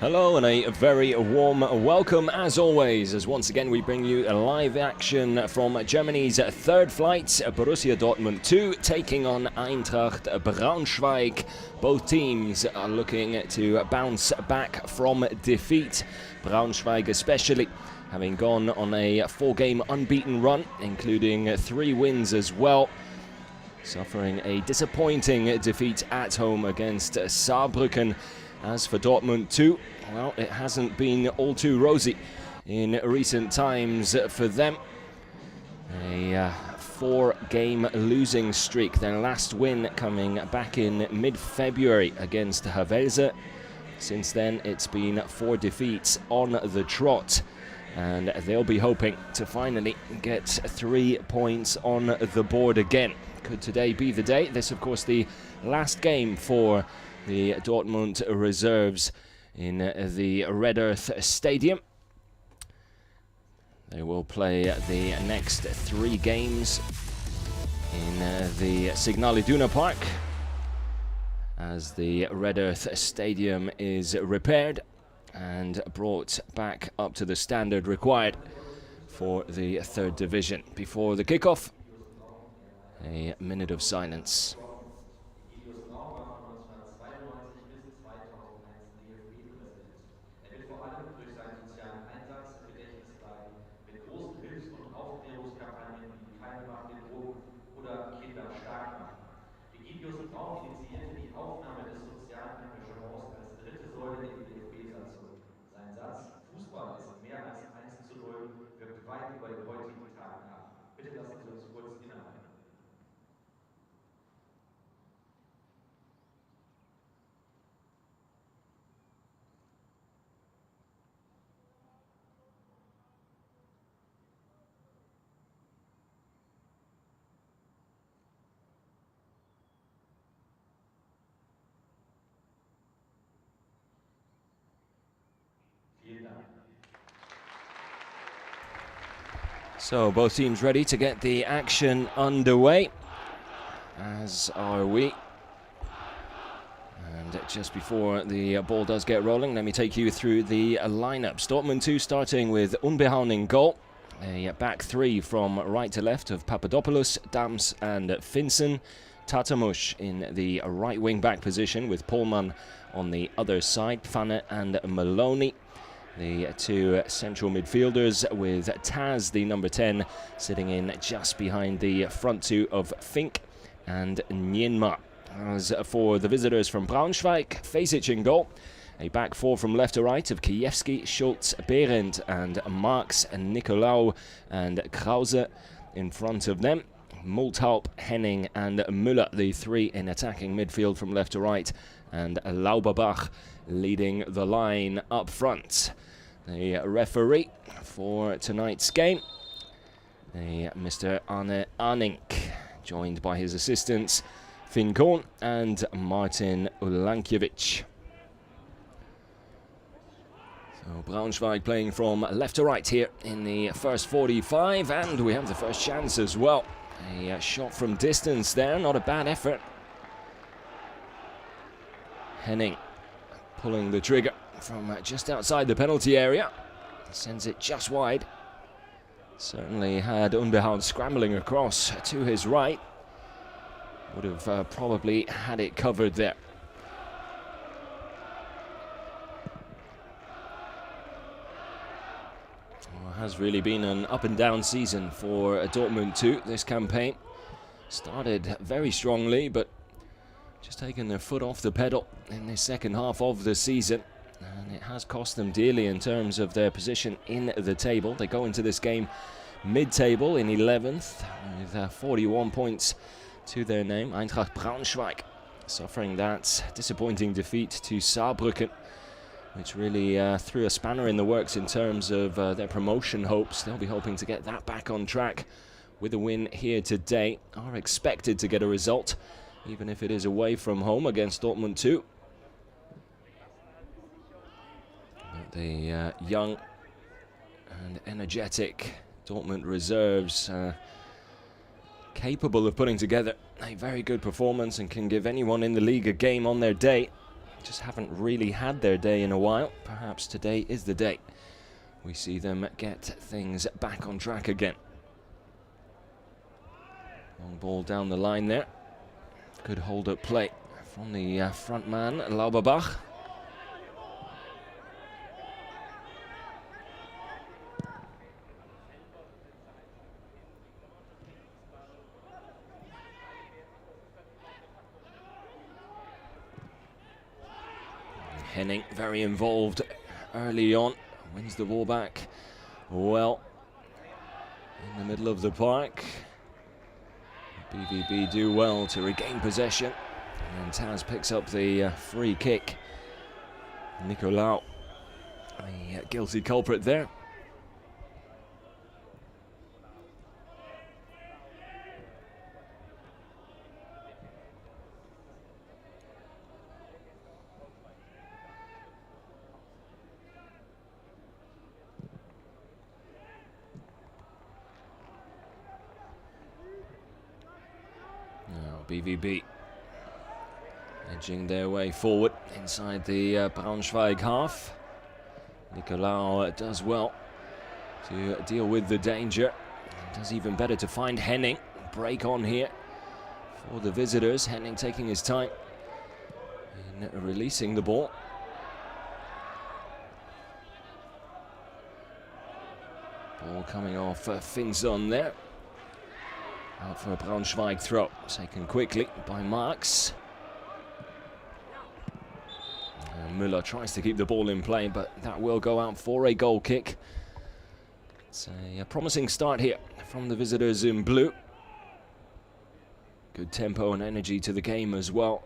Hello and a very warm welcome as always, as once again we bring you a live action from Germany's third flight, Borussia Dortmund II taking on Eintracht Braunschweig. Both teams are looking to bounce back from defeat, Braunschweig especially having gone on a 4-game unbeaten run, including 3 wins as well, suffering a disappointing defeat at home against Saarbrücken. As for Dortmund 2, well, it hasn't been all too rosy in recent times for them. A 4-game losing streak, their last win coming back in mid-February against Havelse. Since then, it's been 4 defeats on the trot, and they'll be hoping to finally get 3 points on the board again. Could today be the day? This, of course, the last game for the Dortmund reserves in the Red Earth Stadium. They will play the next 3 games in the Signal Iduna Park as the Red Earth Stadium is repaired and brought back up to the standard required for the 3rd division. Before the kickoff, a minute of silence. Sein Satz, Fußball ist mehr als 1:0, wirkt weit über den heutigen Tag nach. Bitte lassen Sie uns kurz innehalten. So both teams ready to get the action underway, as are we. And just before the ball does get rolling, let me take you through the lineups. Dortmund 2 starting with Unbehauen in goal. A back 3 from right to left of Papadopoulos, Dams and Finsen. Tatamush in the right wing back position with Pohlmann on the other side, Pfanne and Maloney. The 2 central midfielders with Taz, the number 10, sitting in just behind the front 2 of Fink and Nyenma. As for the visitors from Braunschweig, Fesic in goal. A back 4 from left to right of Kiewski, Schultz, Behrendt and Marx, and Nicolau and Krause in front of them. Multhaup, Henning and Müller, the 3 in attacking midfield from left to right, and Lauberbach leading the line up front. The referee for tonight's game, Mr. Arne Arnink, joined by his assistants Finn Korn and Martin Ulankiewicz. So Braunschweig playing from left to right here in the first 45, and we have the first chance as well. A shot from distance there, not a bad effort. Henning pulling the trigger from just outside the penalty area. Sends it just wide. Certainly had Unbehauen scrambling across to his right. Would have probably had it covered there. Well, it has really been an up and down season for Dortmund 2 this campaign. Started very strongly, but just taken their foot off the pedal in the second half of the season, and it has cost them dearly in terms of their position in the table. They go into this game mid-table in 11th with 41 points to their name. Eintracht Braunschweig suffering that disappointing defeat to Saarbrücken, which really threw a spanner in the works in terms of their promotion hopes. They'll be hoping to get that back on track with a win here today. Are expected to get a result, even if it is away from home against Dortmund 2. But the young and energetic Dortmund reserves capable of putting together a very good performance and can give anyone in the league a game on their day. just haven't really had their day in a while. Perhaps today is the day we see them get things back on track again. Long ball down the line there. Good hold-up play from the front man, Lauberbach. Henning very involved early on, wins the ball back well in the middle of the park. BVB do well to regain possession, and Taz picks up the free kick. Nicolau, the guilty culprit there. BVB edging their way forward inside the Braunschweig half. Nicolau does well to deal with the danger. Does even better to find Henning. Break on here for the visitors. Henning taking his time in releasing the ball. Ball coming off Finson there. Out for a Braunschweig throw, taken quickly by Marx. Müller tries to keep the ball in play, but that will go out for a goal kick. It's a promising start here from the visitors in blue. Good tempo and energy to the game as well.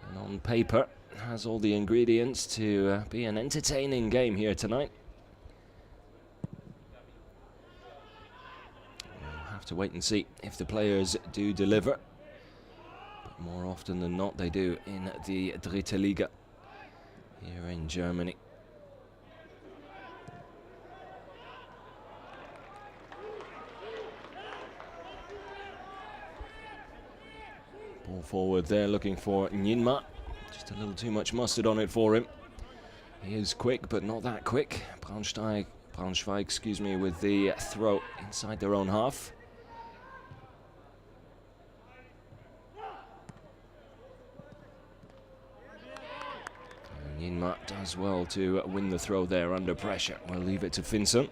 And on paper, has all the ingredients to be an entertaining game here tonight. To wait and see if the players do deliver, but more often than not they do in the Dritte Liga here in Germany. Ball forward there, looking for Njinma. Just a little too much mustard on it for him. He is quick, but not that quick. Braunschweig, excuse me, with the throw inside their own half. Njinma does well to win the throw there under pressure. We'll leave it to Finson.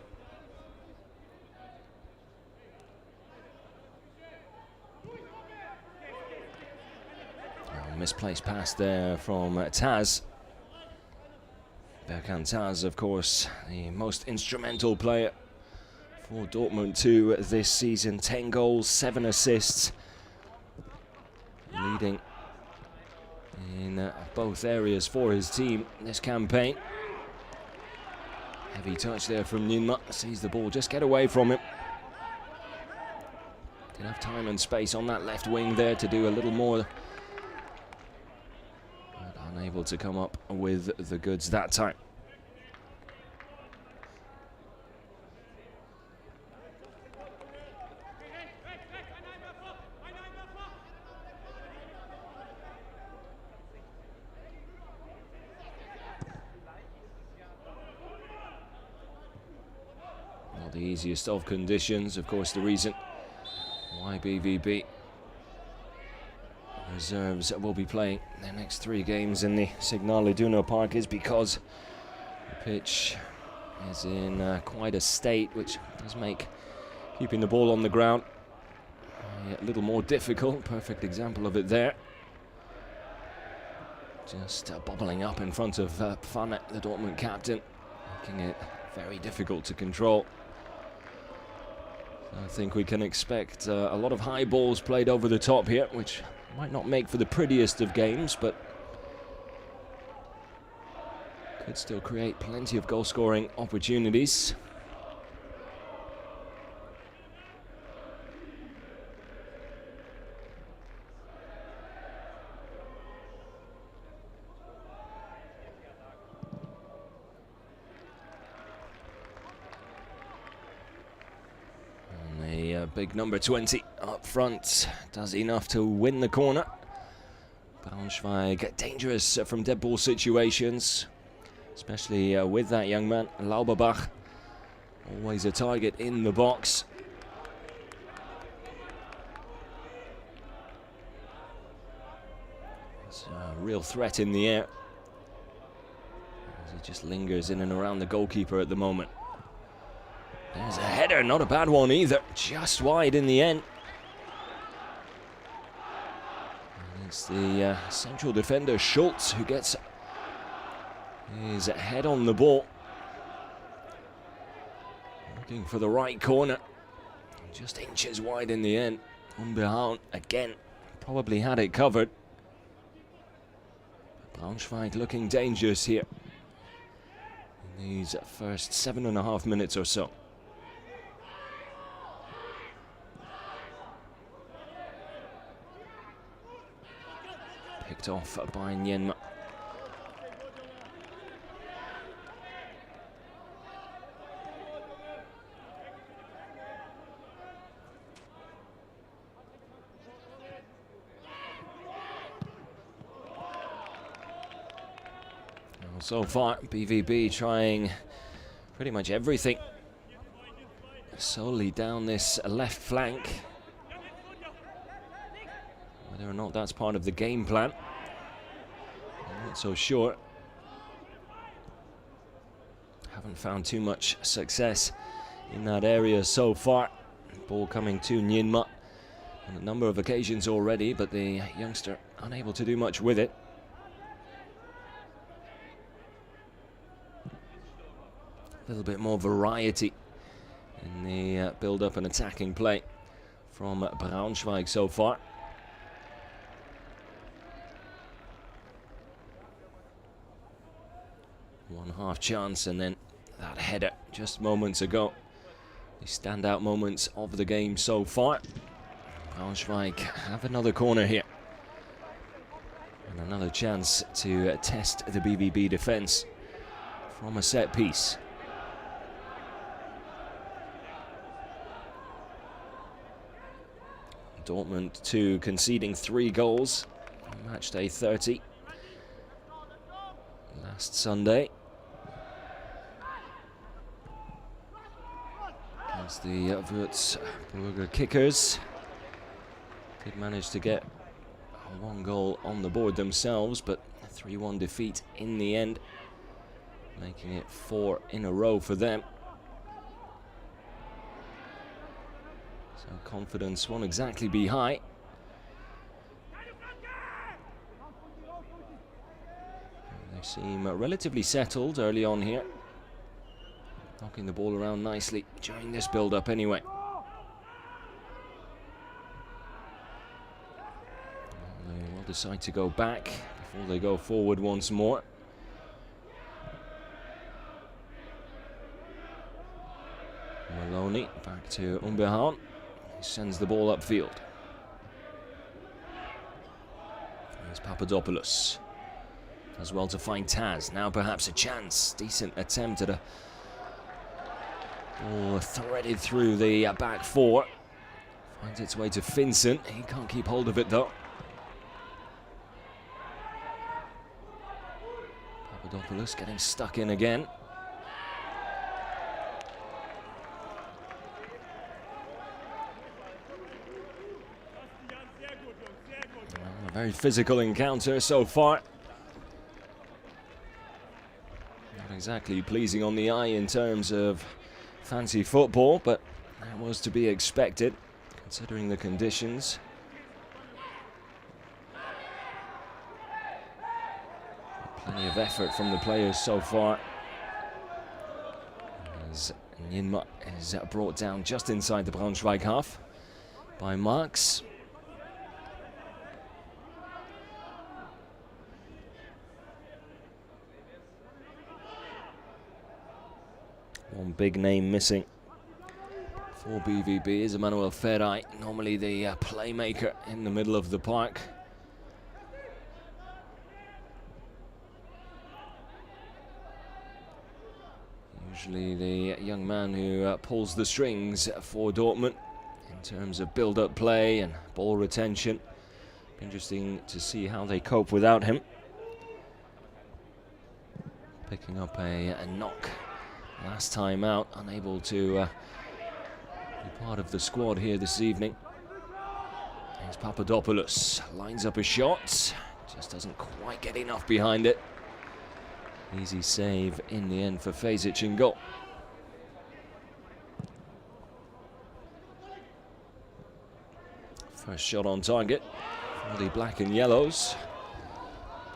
Misplaced pass there from Taz. Berkan Taz, of course, the most instrumental player for Dortmund 2 this season. 10 goals, 7 assists. Leading in both areas for his team this campaign. Heavy touch there from Njinma. Sees the ball just get away from him. Didn't have time and space on that left wing there to do a little more. But unable to come up with the goods that time. The easiest of conditions, of course, the reason why BVB reserves will be playing their next 3 games in the Signal Iduna Park is because the pitch is in quite a state, which does make keeping the ball on the ground a little more difficult. Perfect example of it there. Just bubbling up in front of Pfanne, the Dortmund captain, making it very difficult to control. I think we can expect a lot of high balls played over the top here, which might not make for the prettiest of games, but could still create plenty of goal-scoring opportunities. Big number 20 up front does enough to win the corner. Braunschweig dangerous from dead ball situations, especially with that young man, Lauberbach. Always a target in the box. It's a real threat in the air, as he just lingers in and around the goalkeeper at the moment. There's a header, not a bad one either, just wide in the end. And it's the central defender Schultz who gets his head on the ball. Looking for the right corner, just inches wide in the end. Unbehauen again, probably had it covered. Braunschweig looking dangerous here in these first 7.5 minutes or so. Picked off by Nyenma. So far, BVB trying pretty much everything solely down this left flank. Whether or not that's part of the game plan, I'm not so sure. Haven't found too much success in that area so far. Ball coming to Nyenma on a number of occasions already, but the youngster unable to do much with it. A little bit more variety in the build-up and attacking play from Braunschweig so far. One half chance and then that header just moments ago. The standout moments of the game so far. Braunschweig have another corner here. And another chance to test the BVB defence from a set piece. Dortmund 2 conceding 3 goals on Matchday 30 last Sunday against the Würzburger Kickers. Did manage to get a 1 goal on the board themselves, but a 3-1 defeat in the end, making it 4 in a row for them. So confidence won't exactly be high. They seem relatively settled early on here, knocking the ball around nicely during this build-up anyway. They will decide to go back before they go forward once more. Maloney back to Unbehauen. He sends the ball upfield. Here's Papadopoulos. As well to find Taz. Now perhaps a chance. Decent attempt at a ball threaded through the back four. Finds its way to Vincent. He can't keep hold of it though. Papadopoulos getting stuck in again. A very physical encounter so far. Not exactly pleasing on the eye in terms of fancy football, but that was to be expected considering the conditions. Plenty of effort from the players so far, as Nyenma is brought down just inside the Braunschweig half by Marx. One big name missing for BVB is Emmanuel Ferrari, normally the playmaker in the middle of the park. Usually the young man who pulls the strings for Dortmund in terms of build-up play and ball retention. Interesting to see how they cope without him. Picking up a knock last time out, unable to be part of the squad here this evening. Here's Papadopoulos, lines up a shot, just doesn't quite get enough behind it. Easy save in the end for Fesic in goal. First shot on target for the black and yellows,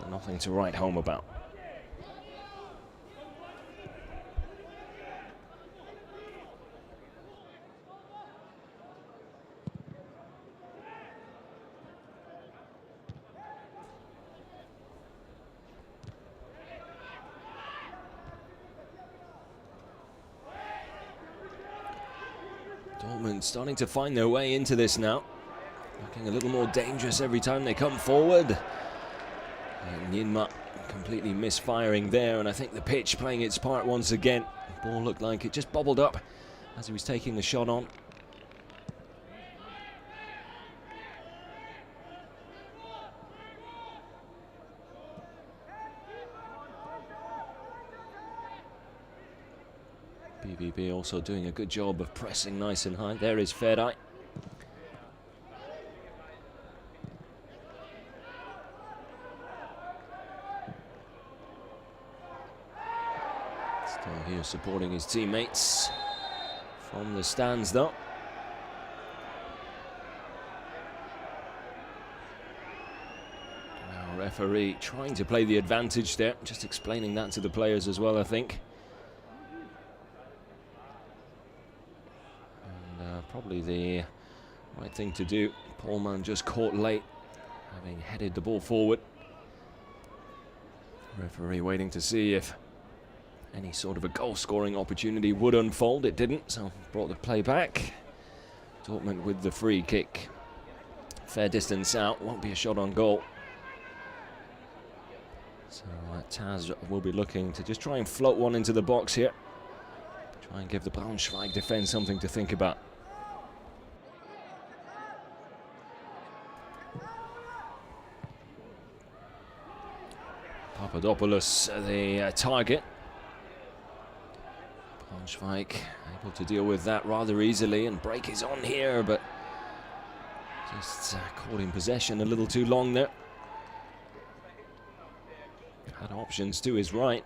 but nothing to write home about. Dortmund starting to find their way into this now. Looking a little more dangerous every time they come forward. And Yinma completely misfiring there, and I think the pitch playing its part once again. The ball looked like it just bobbled up as he was taking the shot on. BVB also doing a good job of pressing nice and high. There is Feray. Still here supporting his teammates from the stands though. Now referee trying to play the advantage there, just explaining that to the players as well, I think. Probably the right thing to do. Paulman just caught late, having headed the ball forward. Referee waiting to see if any sort of a goal-scoring opportunity would unfold. It didn't, so brought the play back. Dortmund with the free kick. Fair distance out, won't be a shot on goal. So Taz will be looking to just try and float one into the box here. Try and give the Braunschweig defence something to think about. Papadopoulos, the target. Braunschweig able to deal with that rather easily, and break is on here, but just caught in possession a little too long there. Had options to his right.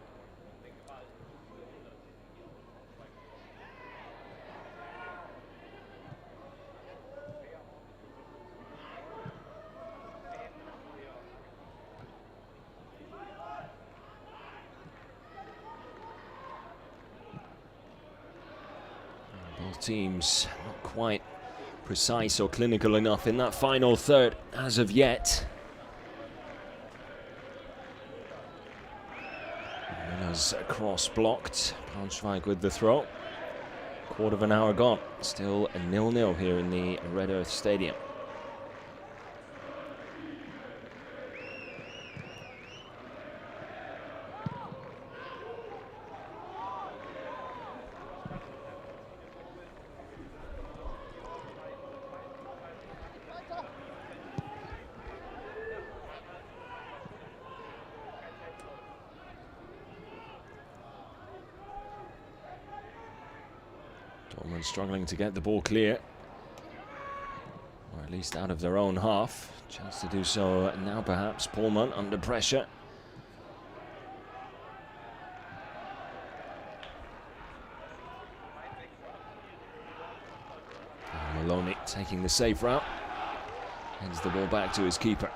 Both teams not quite precise or clinical enough in that final third as of yet. Miller's cross blocked. Braunschweig with the throw. Quarter of an hour gone. Still a 0-0 here in the Red Earth Stadium. Dortmund struggling to get the ball clear, or at least out of their own half. Chance to do so now perhaps. Paulman under pressure. And Maloney taking the safe route. Hands the ball back to his keeper.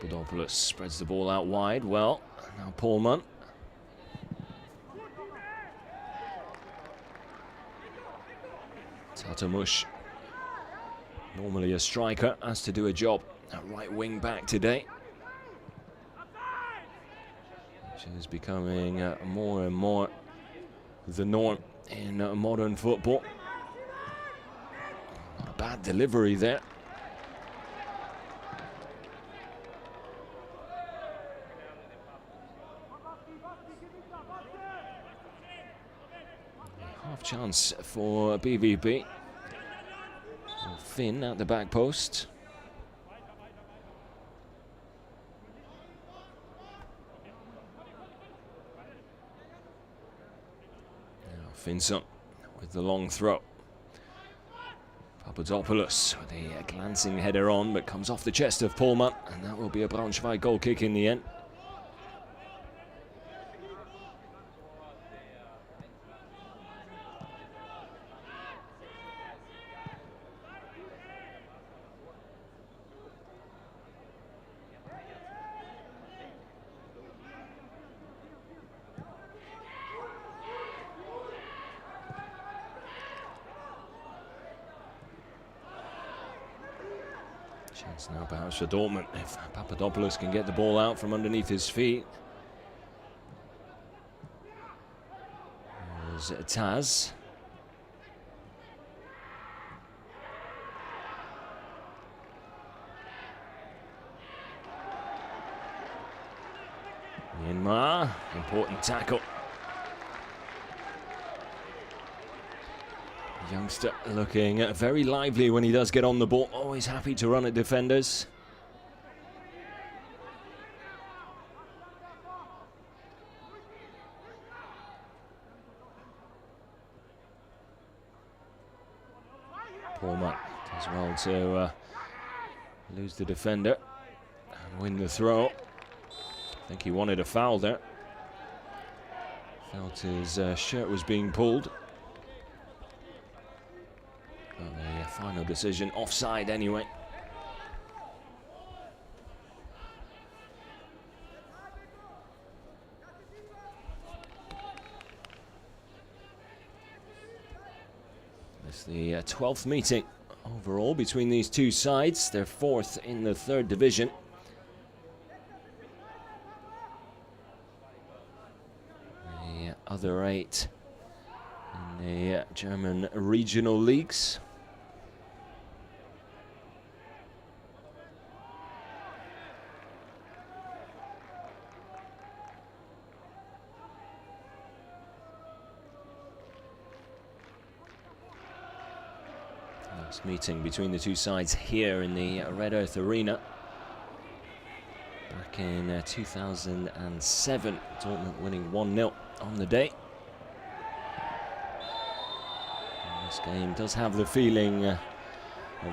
Papadopoulos spreads the ball out wide. Well, now Paulman. Tatamush, normally a striker, has to do a job at right wing back today, which is becoming more and more the norm in modern football. Not a bad delivery there. Tough chance for BVB. Finn at the back post. Finson with the long throw. Papadopoulos with a glancing header on, but comes off the chest of Pohlmann, and that will be a Braunschweig goal kick in the end. Chance now perhaps for Dortmund if Papadopoulos can get the ball out from underneath his feet. There's Taz. Myanmar, important tackle. Youngster looking very lively when he does get on the ball, always happy to run at defenders. Pohlmann does well to lose the defender and win the throw. I think he wanted a foul there. Felt his shirt was being pulled. The final decision offside anyway. It's the 12th meeting overall between these two sides. They're 4th in the 3rd division. The other 8 in the German regional leagues. Last meeting between the two sides here in the Red Earth Arena back in 2007. Dortmund winning 1-0 on the day. And this game does have the feeling of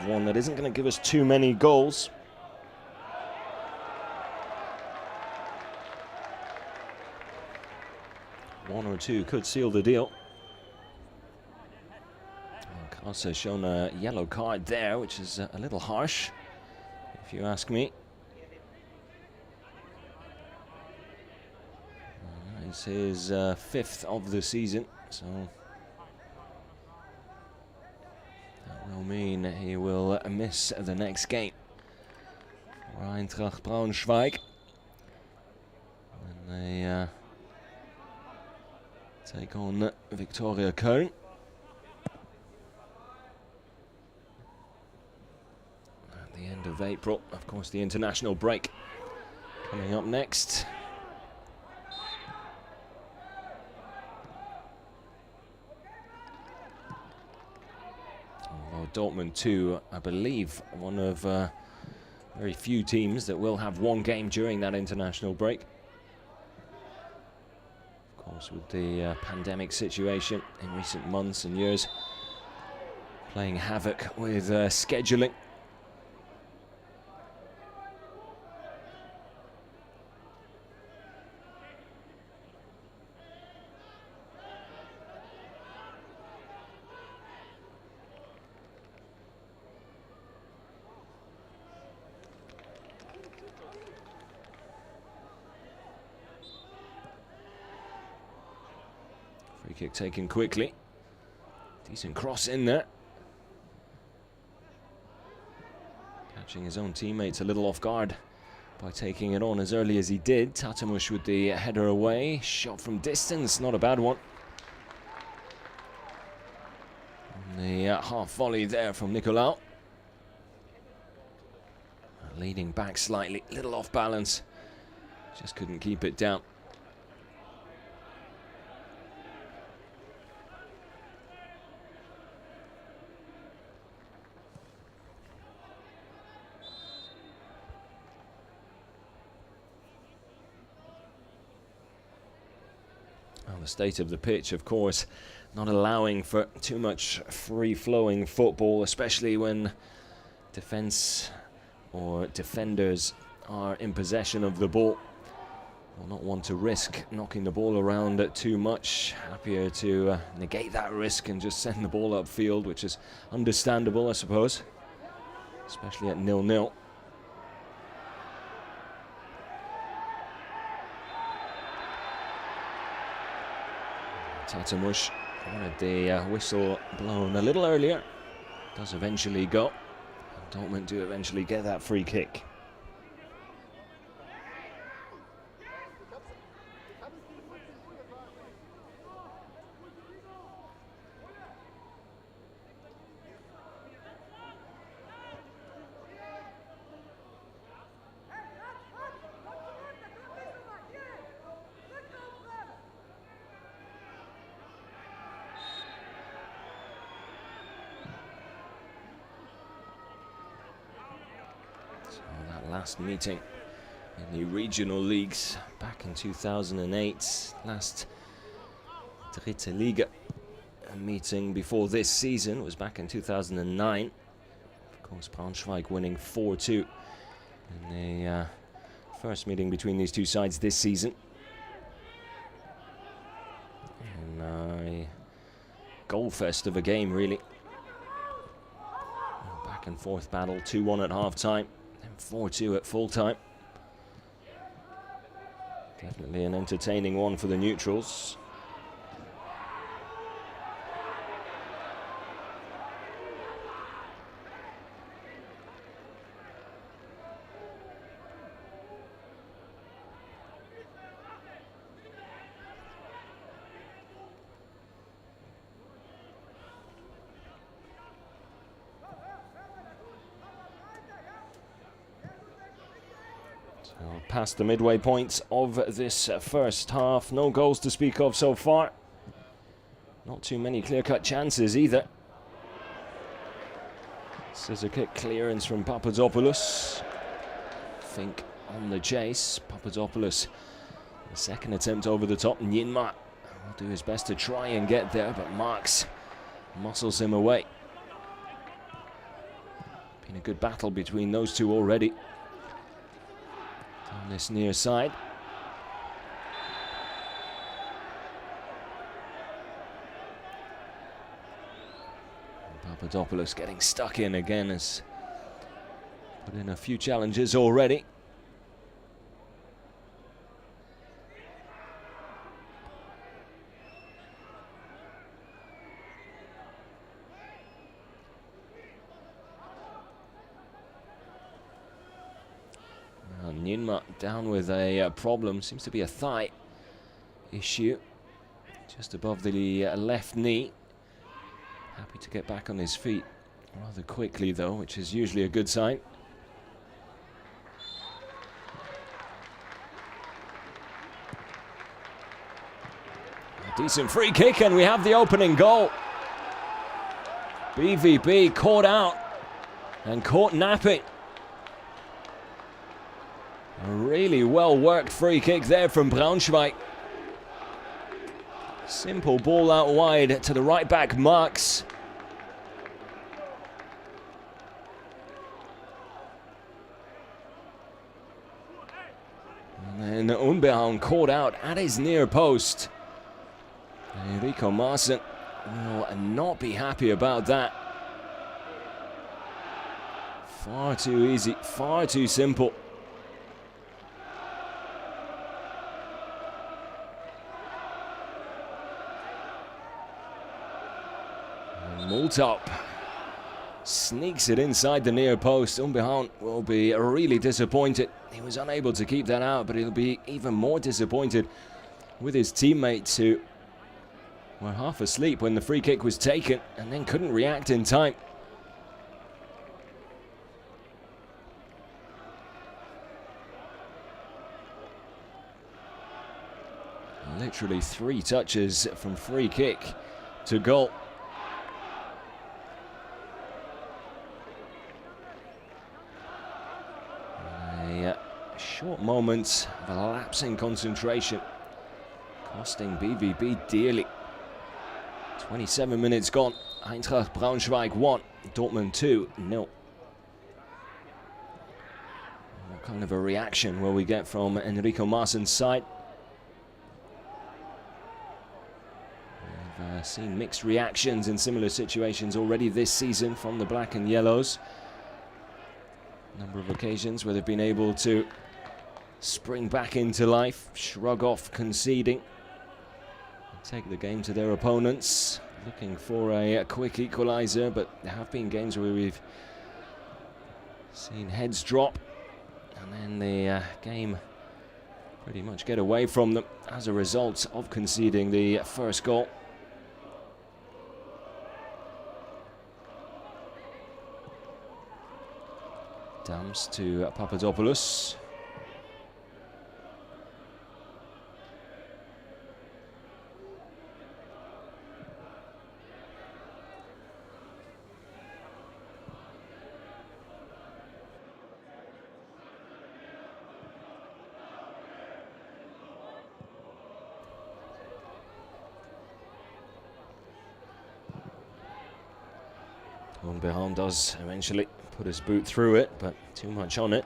one that isn't going to give us too many goals. One or two could seal the deal. Also shown a yellow card there, which is a little harsh, if you ask me. It's his 5th of the season, so that will mean he will miss the next game for Eintracht Braunschweig when they take on Viktoria Köln. The end of April, of course, the international break coming up next. Although Dortmund II, I believe, one of very few teams that will have one game during that international break. Of course, with the pandemic situation in recent months and years playing havoc with scheduling. Free kick taken quickly. Decent cross in there. Catching his own teammates a little off guard by taking it on as early as he did. Tatamush with the header away. Shot from distance, not a bad one. And the half volley there from Nicolau. Leading back slightly, little off balance. Just couldn't keep it down. Well, the state of the pitch, of course, not allowing for too much free-flowing football, especially when defense or defenders are in possession of the ball. Will not want to risk knocking the ball around too much. Happier to negate that risk and just send the ball upfield, which is understandable, I suppose, especially at 0-0. Tatamush wanted the whistle blown a little earlier. Does eventually go. Dortmund do eventually get that free kick. Last meeting in the regional leagues back in 2008, last Dritte Liga meeting before this season was back in 2009. Of course, Braunschweig winning 4-2 in the first meeting between these two sides this season. And a goal fest of a game, really. Back and forth battle, 2-1 at half time. 4-2 at full time. Definitely an entertaining one for the neutrals. Past the midway point of this first half. No goals to speak of so far. Not too many clear-cut chances either. Scissor kick clearance from Papadopoulos. Fink on the chase. Papadopoulos, the second attempt over the top. Nyinma will do his best to try and get there, but Marks muscles him away. Been a good battle between those two already. On this near side. Papadopoulos getting stuck in again, has put in a few challenges already. Nyinma down with a problem, seems to be a thigh issue, just above the left knee. Happy to get back on his feet rather quickly though, which is usually a good sign. A decent free kick and we have the opening goal. BVB caught out and caught napping. A really well worked free kick there from Braunschweig. Simple ball out wide to the right back Marks. And then Unbehauen caught out at his near post. Enrico Maaßen will not be happy about that. Far too easy, far too simple. Multop sneaks it inside the near post. Unbehauen will be really disappointed. He was unable to keep that out, but he'll be even more disappointed with his teammates who were half asleep when the free kick was taken and then couldn't react in time. Literally 3 touches from free kick to goal. Short moments of elapsing concentration costing BVB dearly. 27 minutes gone. Eintracht Braunschweig 1, Dortmund 2-0. What kind of a reaction will we get from Enrico Maasen's side? We've seen mixed reactions in similar situations already this season from the black and yellows. A number of occasions where they've been able to spring back into life, shrug off conceding, and take the game to their opponents, looking for a quick equaliser. But there have been games where we've seen heads drop and then the game pretty much get away from them as a result of conceding the first goal. Dams to Papadopoulos. Behind does eventually put his boot through it, but too much on it.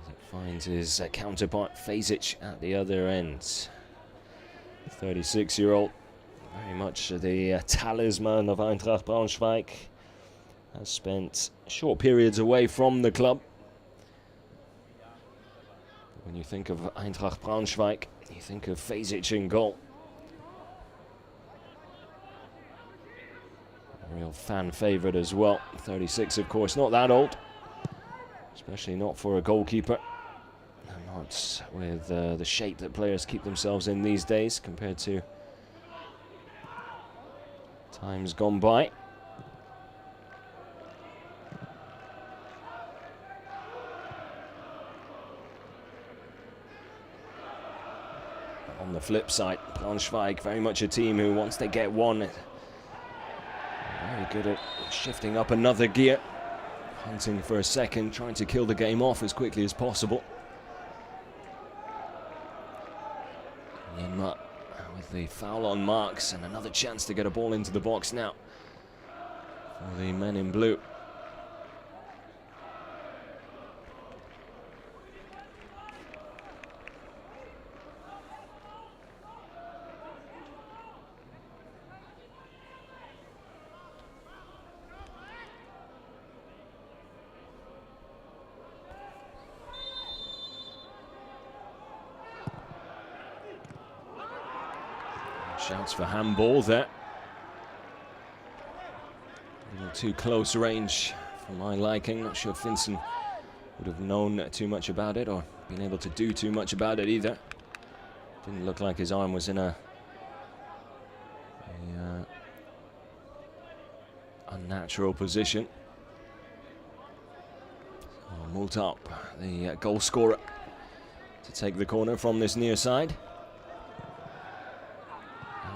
As it finds his counterpart Fasic at the other end. 36-year-old, very much the talisman of Eintracht Braunschweig, has spent short periods away from the club. When you think of Eintracht Braunschweig, you think of Fasic in goal. Real fan favourite as well. 36, of course, not that old, especially not for a goalkeeper. And not with the shape that players keep themselves in these days compared to times gone by. On the flip side, Braunschweig, very much a team who, once they get one, very good at shifting up another gear, hunting for a second, trying to kill the game off as quickly as possible. Yenma with the foul on Marks, and another chance to get a ball into the box now for the men in blue. Shouts for handball there. A little too close range for my liking. Not sure if Vincent would have known too much about it or been able to do too much about it either. Didn't look like his arm was in a unnatural position. So Multap, the goal scorer, to take the corner from this near side.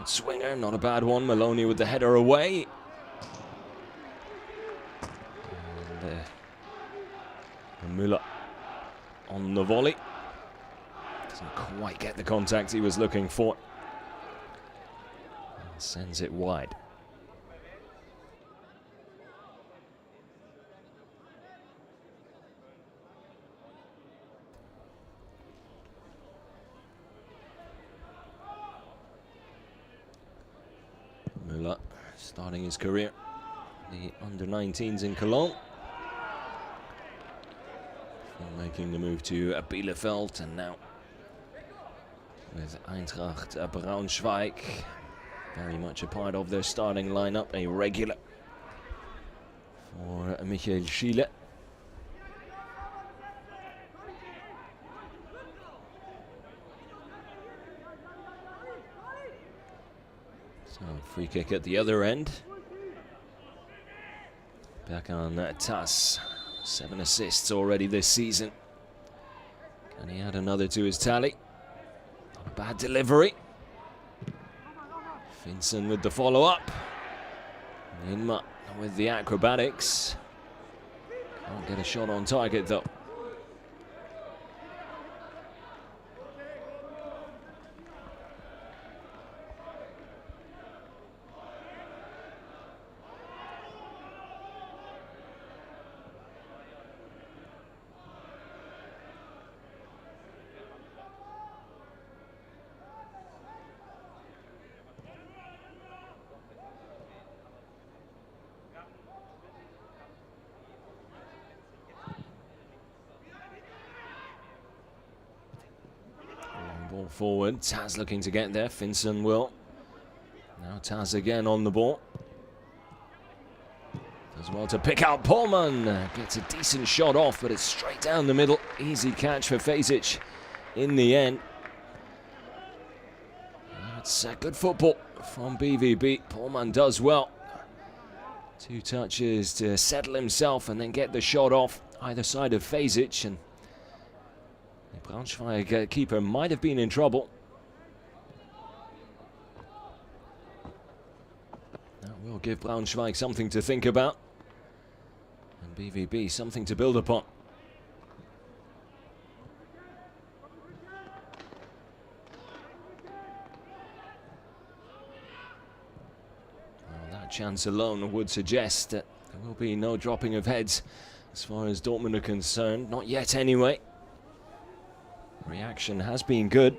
Swinger, not a bad one. Maloney with the header away. And Müller on the volley. Doesn't quite get the contact he was looking for. And sends it wide. Müller starting his career, the under-19s in Cologne, making the move to Bielefeld, and now with Eintracht Braunschweig, very much a part of their starting lineup, a regular for Michael Schiele. So, free kick at the other end. Back on Tas. 7 assists already this season. Can he add another to his tally? Not a bad delivery. Vincent with the follow-up. Inma with the acrobatics. Can't get a shot on target though. Ball forward, Taz looking to get there, Finson will. Now Taz again on the ball. Does well to pick out Pullman. Gets a decent shot off, but it's straight down the middle. Easy catch for Fejzic in the end. That's good football from BVB. Pullman does well. 2 touches to settle himself and then get the shot off either side of Fejzic. And the Braunschweig keeper might have been in trouble. That will give Braunschweig something to think about. And BVB something to build upon. Chance alone would suggest that there will be no dropping of heads as far as Dortmund are concerned. Not yet anyway. Reaction has been good.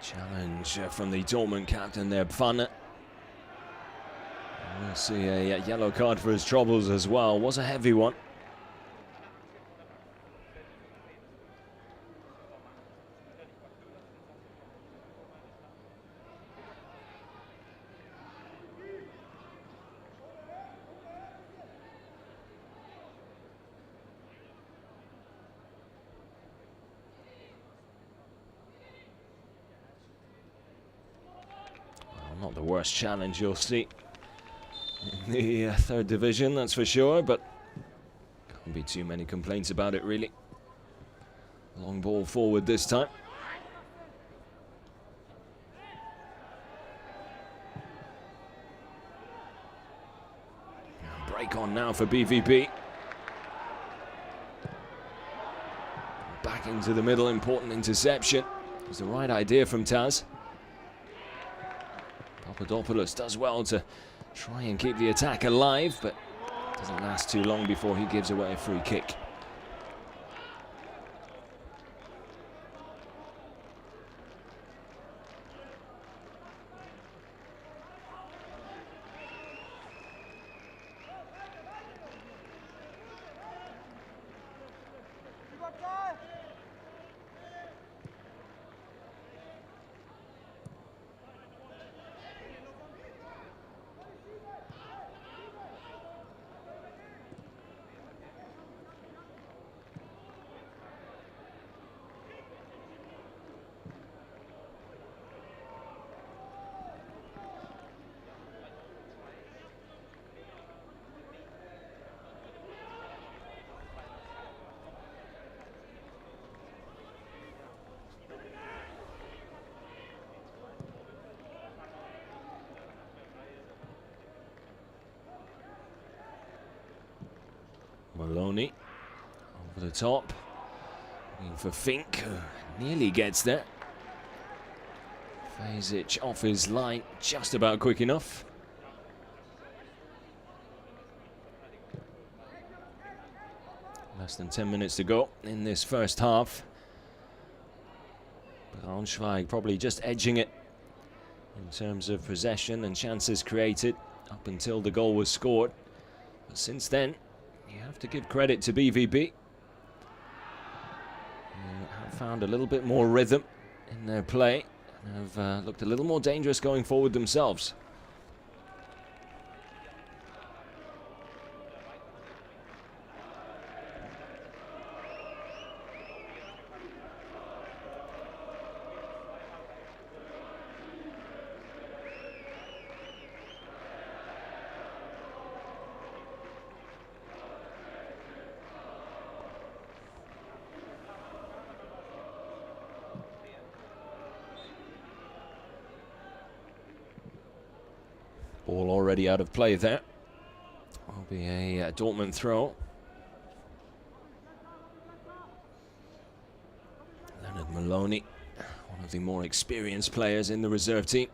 Challenge from the Dortmund captain there, Pfanne. We'll see a yellow card for his troubles as well. Was a heavy one. Not the worst challenge you'll see in the 3rd division, that's for sure, but can't be too many complaints about it, really. Long ball forward this time. Break on now for BVB. Back into the middle, important interception. It was the right idea from Taz. Papadopoulos does well to try and keep the attack alive, but doesn't last too long before he gives away a free kick. Maloney over the top, looking for Fink, nearly gets there. Fejzic off his line, just about quick enough. Less than 10 minutes to go in this first half. Braunschweig probably just edging it in terms of possession and chances created up until the goal was scored. But since then, you have to give credit to BVB. Have found a little bit more rhythm in their play and have looked a little more dangerous going forward themselves. Ball already out of play there. Will be a Dortmund throw. Leonard Maloney, one of the more experienced players in the reserve team.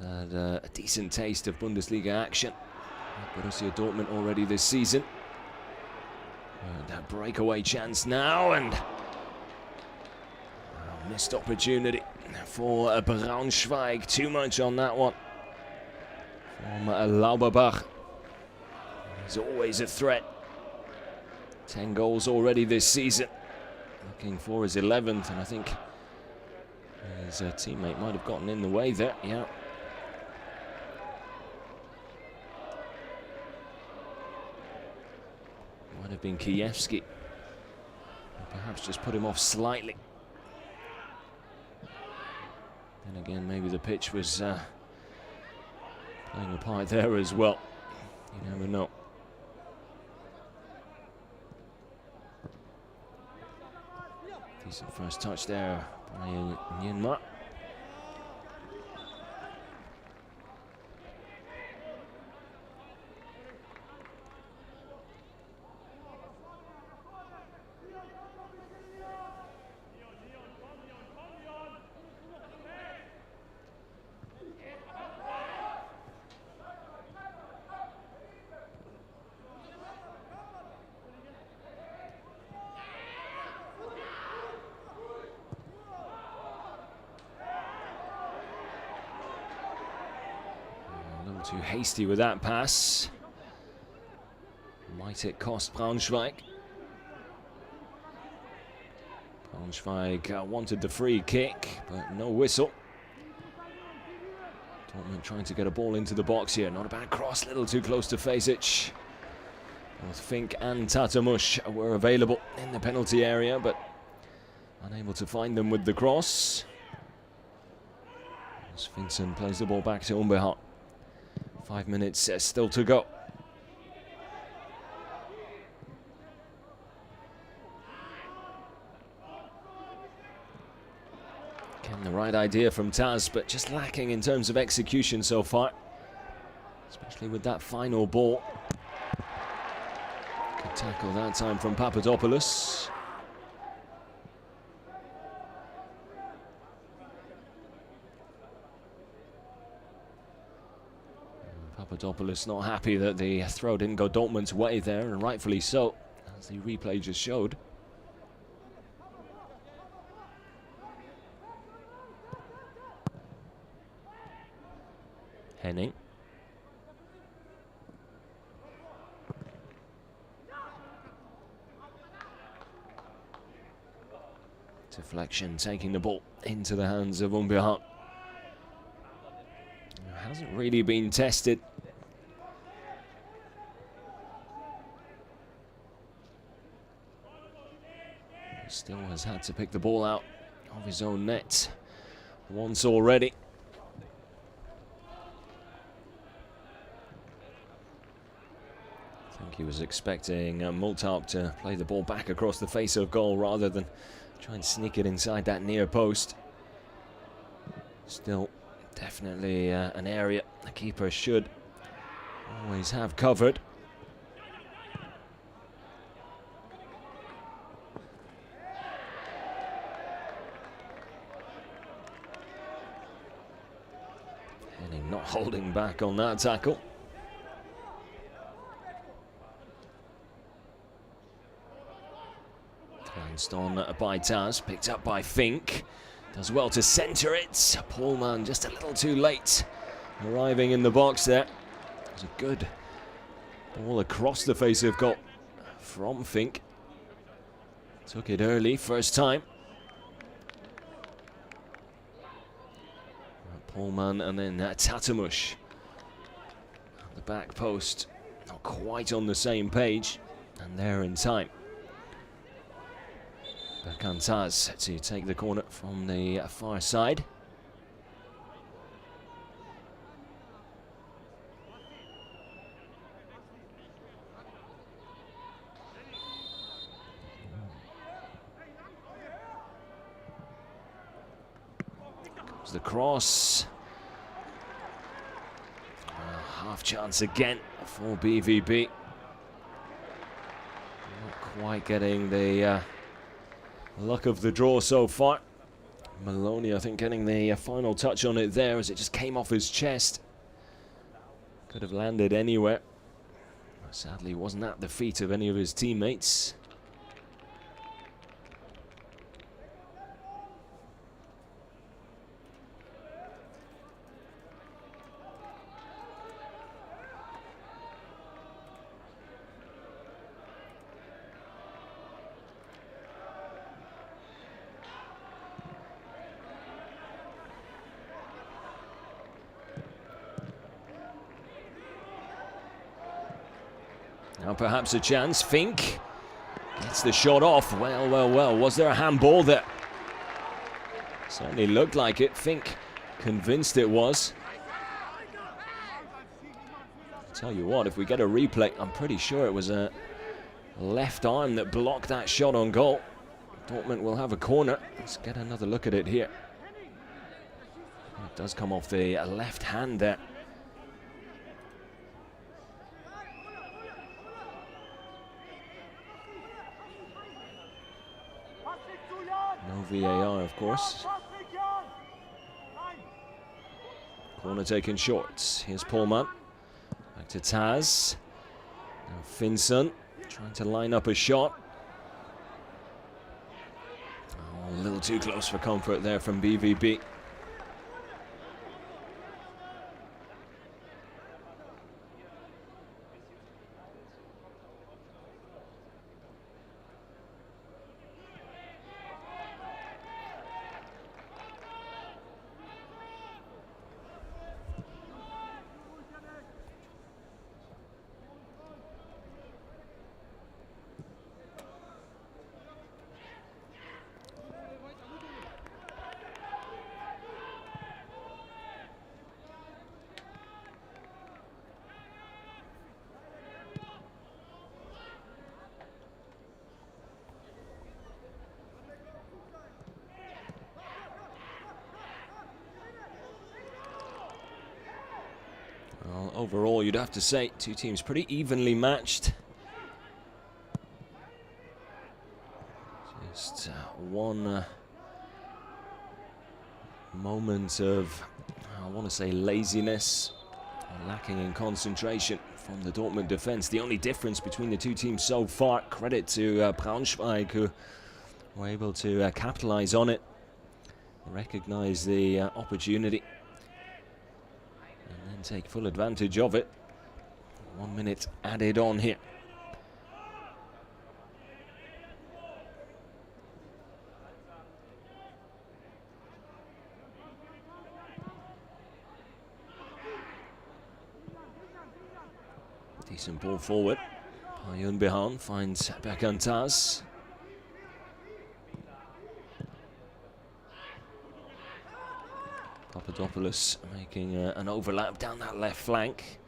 Had a decent taste of Bundesliga action at Borussia Dortmund already this season. That breakaway chance now, and a missed opportunity for Braunschweig. Too much on that one from Lauberbach. He's always a threat. 10 goals already this season. Looking for his 11th, and I think his teammate might have gotten in the way there. Yeah. Might have been Kiewski. Perhaps just put him off slightly. Then again, maybe the pitch was playing a part there as well. You never know. Decent first touch there by Myanmar. Too hasty with that pass. Might it cost Braunschweig? Braunschweig wanted the free kick, but no whistle. Dortmund trying to get a ball into the box here. Not a bad cross, a little too close to Fesic. Both Fink and Tatamush were available in the penalty area, but unable to find them with the cross. As Vincent plays the ball back to Umberhardt. 5 minutes still to go. Again, the right idea from Taz, but just lacking in terms of execution so far. Especially with that final ball. Good tackle that time from Papadopoulos. Papadopoulos not happy that the throw didn't go Dortmund's way there, and rightfully so, as the replay just showed. Henning. Deflection taking the ball into the hands of Umberhardt. Hasn't really been tested. Still has had to pick the ball out of his own net once already. I think he was expecting Multalk to play the ball back across the face of goal rather than try and sneak it inside that near post. Still definitely an area the keeper should always have covered. Henning not holding back on that tackle. Glanced on by Taz, picked up by Fink. Does well to centre it. Pohlmann just a little too late arriving in the box there. It was a good ball across the face of goal from Fink. Took it early, first time. Pohlmann and then Tatamush. The back post not quite on the same page, and there in time. Berkan Taz to take the corner from the far side. Comes the cross. Half chance again for BVB. Not quite getting the luck of the draw so far. Maloney, I think, getting the final touch on it there as it just came off his chest. Could have landed anywhere. Sadly, wasn't at the feet of any of his teammates. Now perhaps a chance. Fink gets the shot off. Well, well, well. Was there a handball there? Certainly looked like it. Fink convinced it was. Tell you what, if we get a replay, I'm pretty sure it was a left arm that blocked that shot on goal. Dortmund will have a corner. Let's get another look at it here. It does come off the left hand there. No VAR, of course. Corner taken short. Here's Pullman. Back to Taz. Now Finson trying to line up a shot. Oh, a little too close for comfort there from BVB. Well, overall, you'd have to say two teams pretty evenly matched. Just one moment of, I want to say, laziness, lacking in concentration from the Dortmund defense. The only difference between the two teams so far, credit to Braunschweig, who were able to capitalize on it, recognize the opportunity, and then take full advantage of it. 1 minute added on here. Decent ball forward. Payun Behan finds Bekantaz. Papadopoulos making an overlap down that left flank.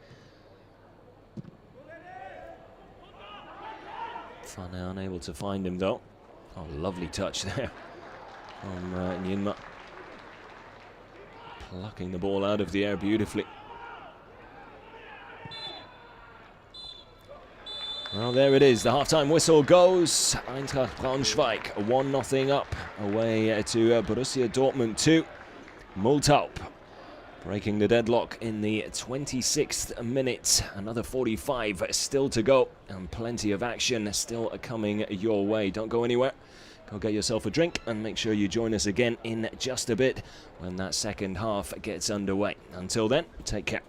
Fane unable to find him though. Oh, lovely touch there from Nyinma. Plucking the ball out of the air beautifully. Well, there it is. The half-time whistle goes. Eintracht Braunschweig 1-0 up away to Borussia Dortmund 2. Multaup breaking the deadlock in the 26th minute. Another 45 still to go, and plenty of action still coming your way. Don't go anywhere. Go get yourself a drink and make sure you join us again in just a bit when that second half gets underway. Until then, take care.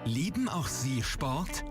Lieben auch Sie Sport?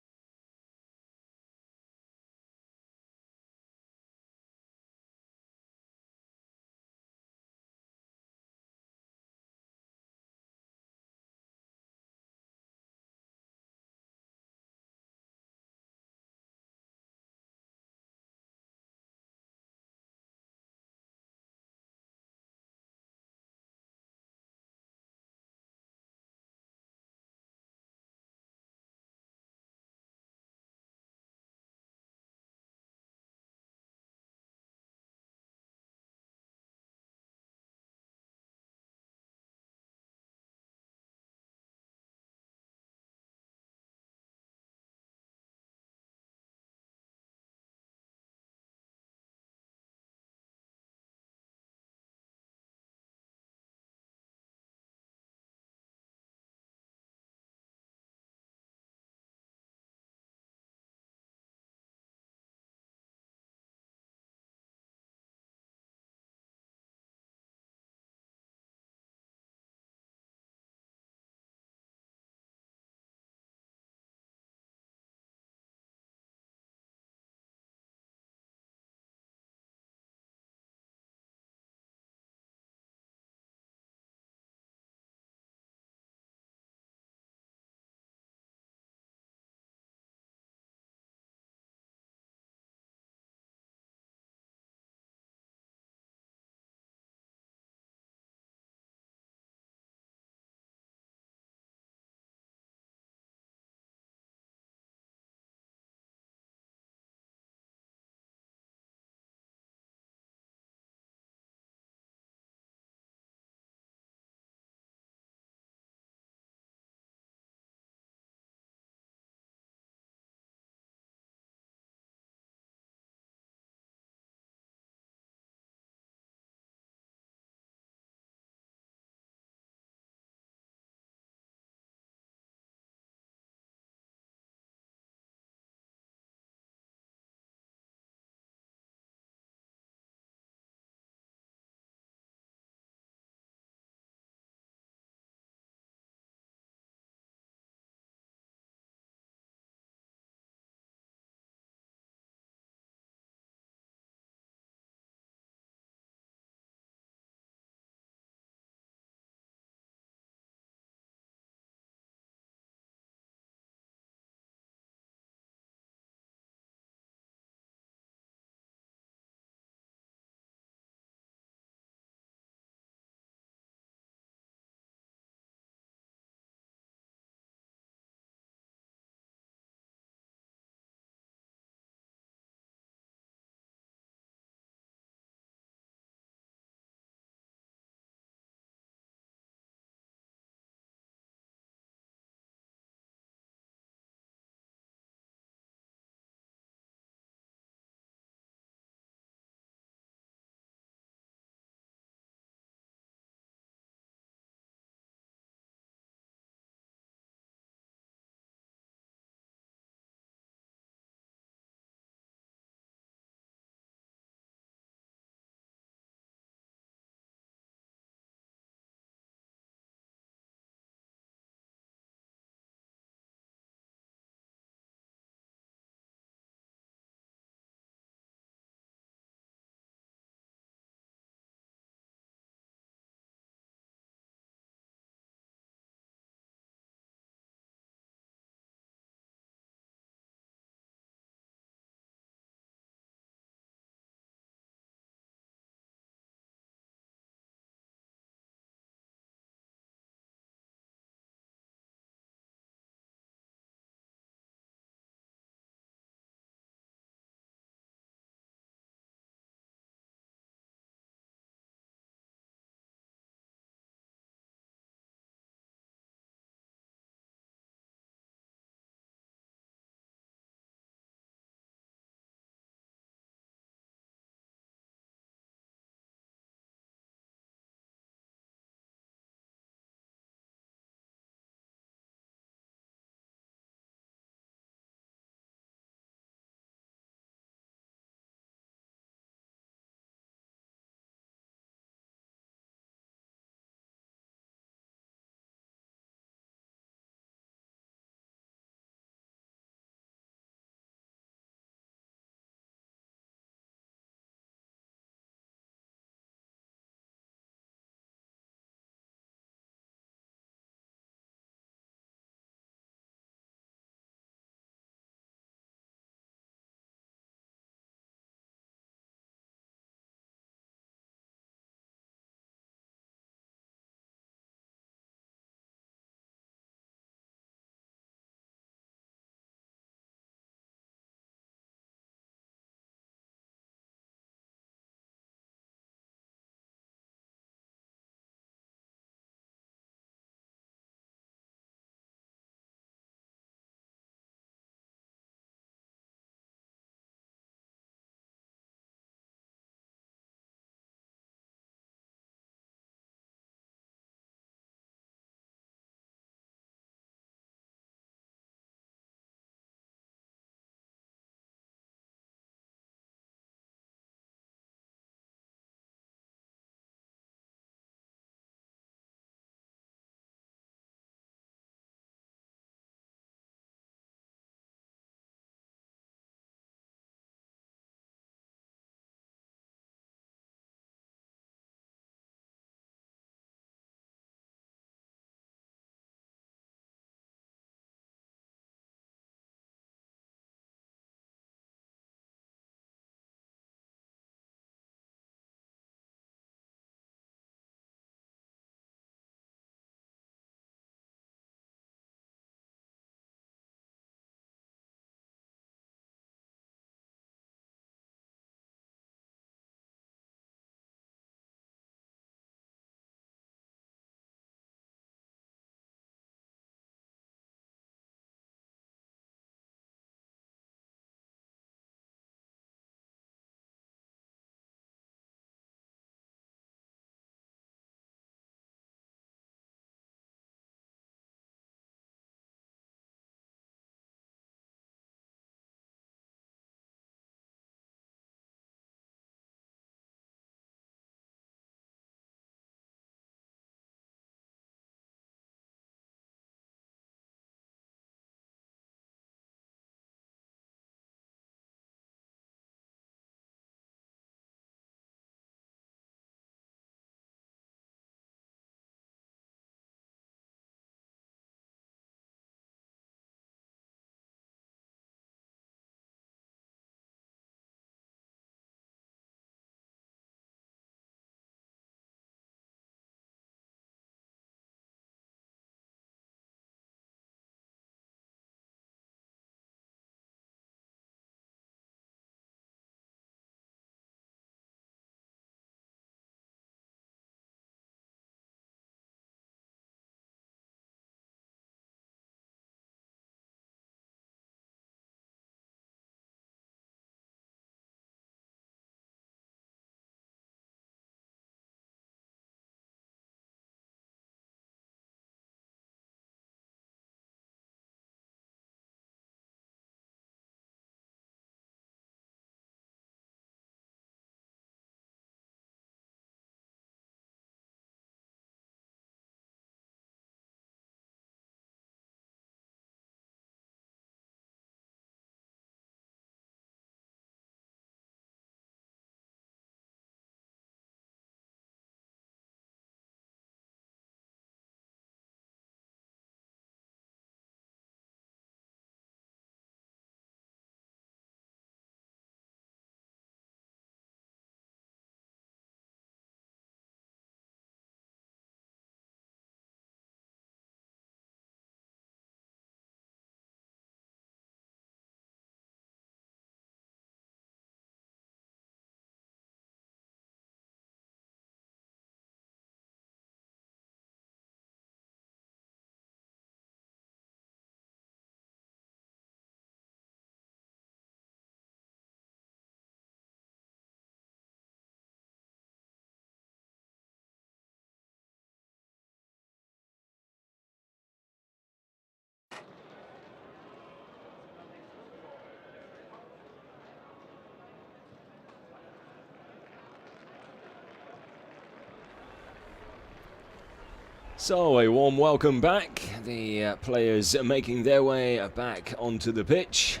So a warm welcome back. The players making their way back onto the pitch.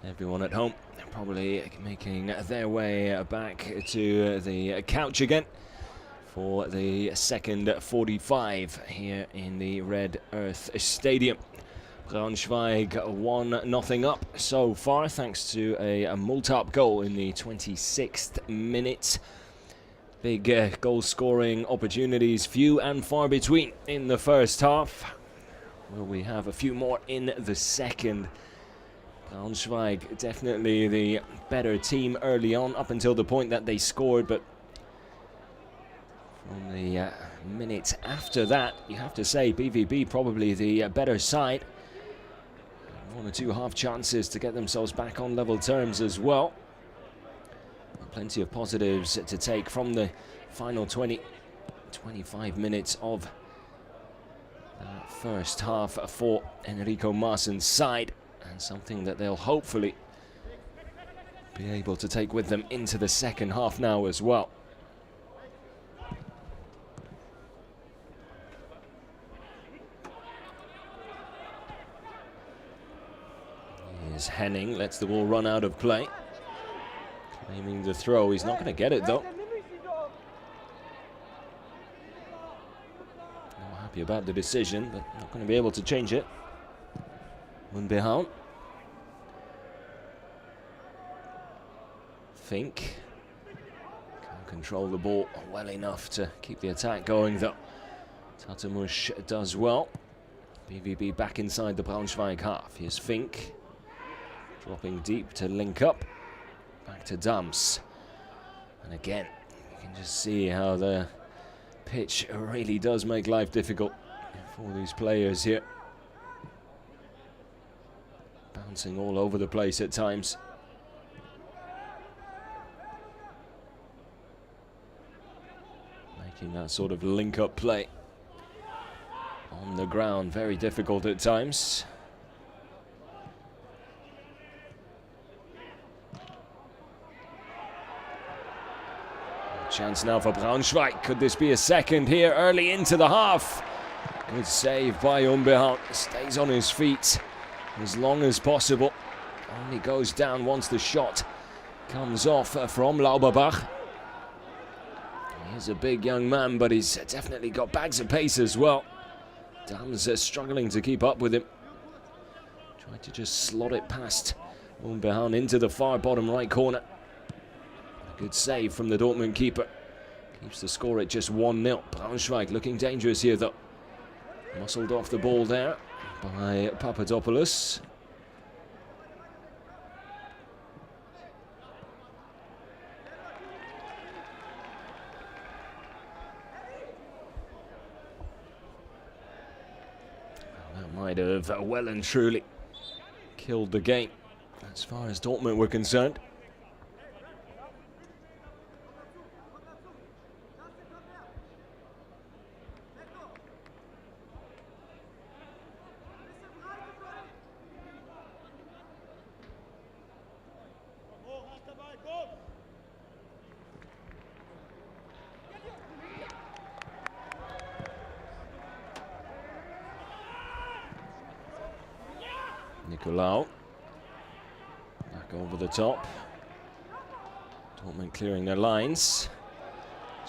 Everyone at home probably making their way back to the couch again for the second 45 here in the Red Earth Stadium. Braunschweig 1-0 up so far thanks to a multi-up goal in the 26th minute. Big goal scoring opportunities, few and far between in the first half. Will we have a few more in the second? Braunschweig definitely the better team early on, up until the point that they scored, but from the minute after that, you have to say BVB probably the better side. One or two half chances to get themselves back on level terms as well. Plenty of positives to take from the final 25 minutes of that first half for Enrico Maasen's side, and something that they'll hopefully be able to take with them into the second half now as well. Here's Henning, lets the ball run out of play. Aiming the throw, he's not going to get it though. Not happy about the decision, but not going to be able to change it. Unbehauen. Fink can't control the ball well enough to keep the attack going though. Tatamush does well. BVB back inside the Braunschweig half. Here's Fink dropping deep to link up. Back to Dams, and again you can just see how the pitch really does make life difficult for these players here. Bouncing all over the place at times. Making that sort of link-up play on the ground very difficult at times. Chance now for Braunschweig. Could this be a second here early into the half? Good save by Unbehauen. Stays on his feet as long as possible. Only goes down once the shot comes off from Lauberbach. He's a big young man, but he's definitely got bags of pace as well. Dams struggling to keep up with him. Tried to just slot it past Unbehauen into the far bottom right corner. Good save from the Dortmund keeper. Keeps the score at just 1-0. Braunschweig looking dangerous here though. Muscled off the ball there by Papadopoulos. That might have well and truly killed the game as far as Dortmund were concerned. Nicolau back over the top. Dortmund clearing their lines.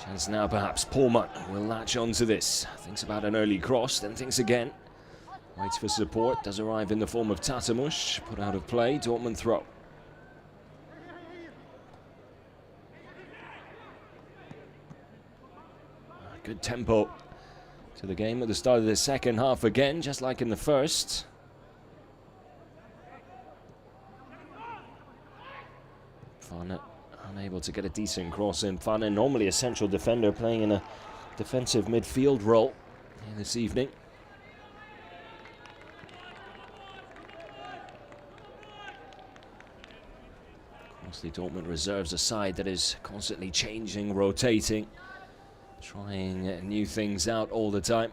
Chance now perhaps Pohlmann will latch onto this. Thinks about an early cross, then thinks again. Waits for support, does arrive in the form of Tatamush. Put out of play, Dortmund throw. Good tempo to the game at the start of the second half again, just like in the first. Fane unable to get a decent cross in. Fane, normally a central defender, playing in a defensive midfield role here this evening. Of course, the Dortmund reserves a side that is constantly changing, rotating, trying new things out all the time.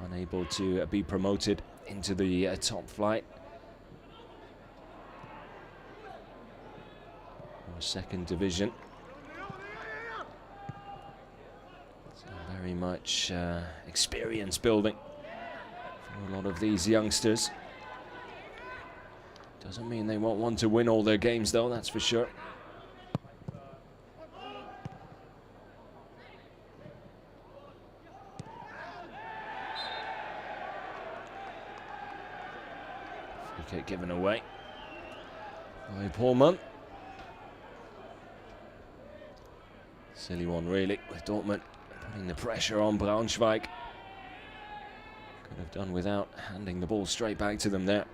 Unable to be promoted into the top flight. Or second division. Very much experience building for a lot of these youngsters. Doesn't mean they won't want to win all their games though, that's for sure. Free kick given away by Pullman. Silly one really, with Dortmund putting the pressure on Braunschweig. Could have done without handing the ball straight back to them there.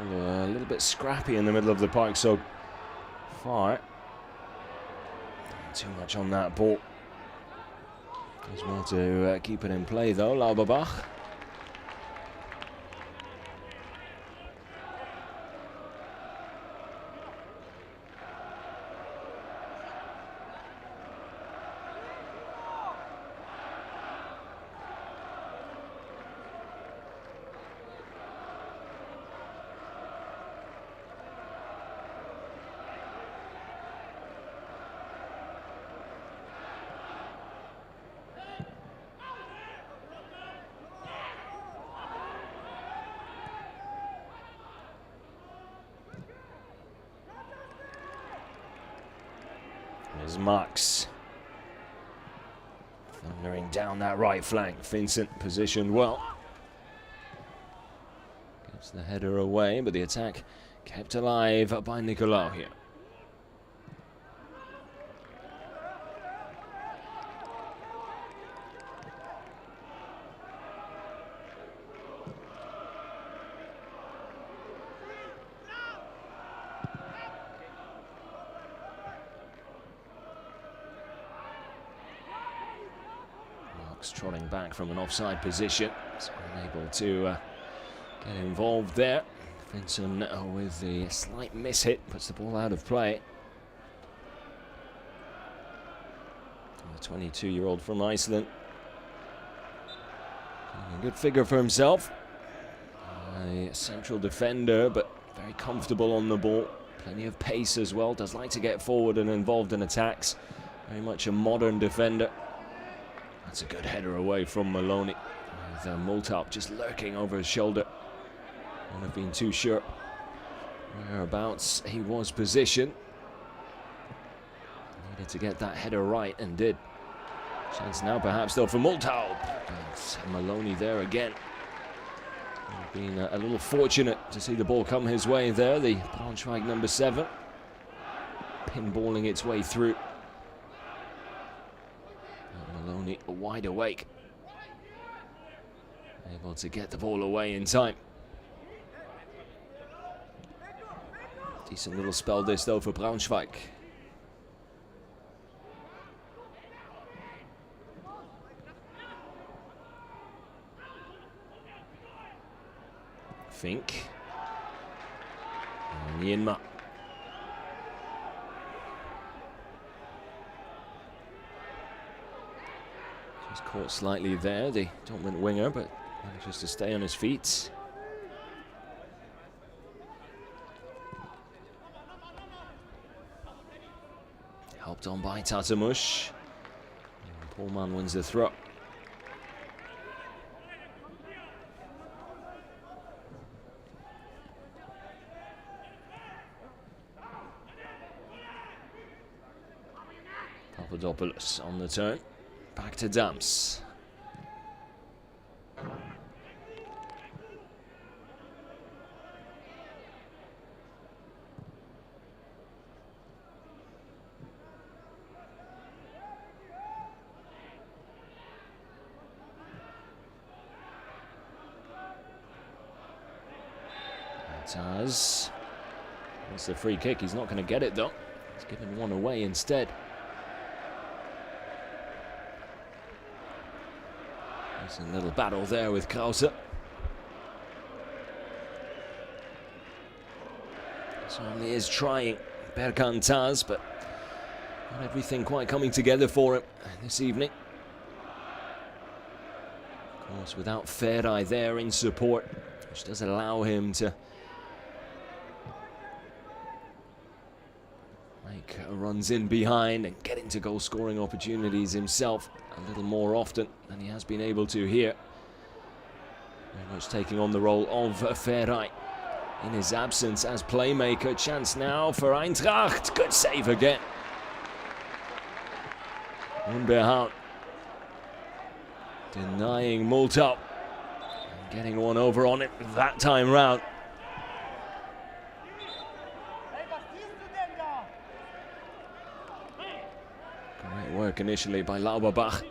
A little bit scrappy in the middle of the park so far. Not too much on that ball. Does well to keep it in play though, Lauberbach. There's Max. Thundering down that right flank. Vincent positioned well. Gets the header away, but the attack kept alive by Nicolau here. Trotting back from an offside position, so unable to get involved there. Vincent with the slight miss hit puts the ball out of play. And the 22-year-old from Iceland, a good figure for himself. A central defender, but very comfortable on the ball. Plenty of pace as well. Does like to get forward and involved in attacks. Very much a modern defender. That's a good header away from Maloney, with Multaup just lurking over his shoulder. Wouldn't have been too sure whereabouts he was positioned. Needed to get that header right and did. Chance now perhaps though for Multaup. Maloney there again. Been a little fortunate to see the ball come his way there. The Braunschweig number 7 pinballing its way through. Maloney wide awake, able to get the ball away in time. Decent little spell this though for Braunschweig. Fink. Nienma. Just caught slightly there, the Dortmund winger, but manages to stay on his feet. Helped on by Tatamush. Pullman wins the throw. Papadopoulos on the turn. Back to Dams. Taz. That's the free kick. He's not going to get it though. He's giving one away instead. There's a little battle there with Krause. Certainly is trying Berkan Taz, but not everything quite coming together for him this evening. Of course, without Ferai there in support, which does allow him to make runs in behind and get into goal-scoring opportunities himself a little more often than he has been able to here. Very much taking on the role of Ferai in his absence as playmaker. Chance now for Eintracht. Good save again. Unbehauen denying Multau and getting one over on it that time round. Great work initially by Lauberbach.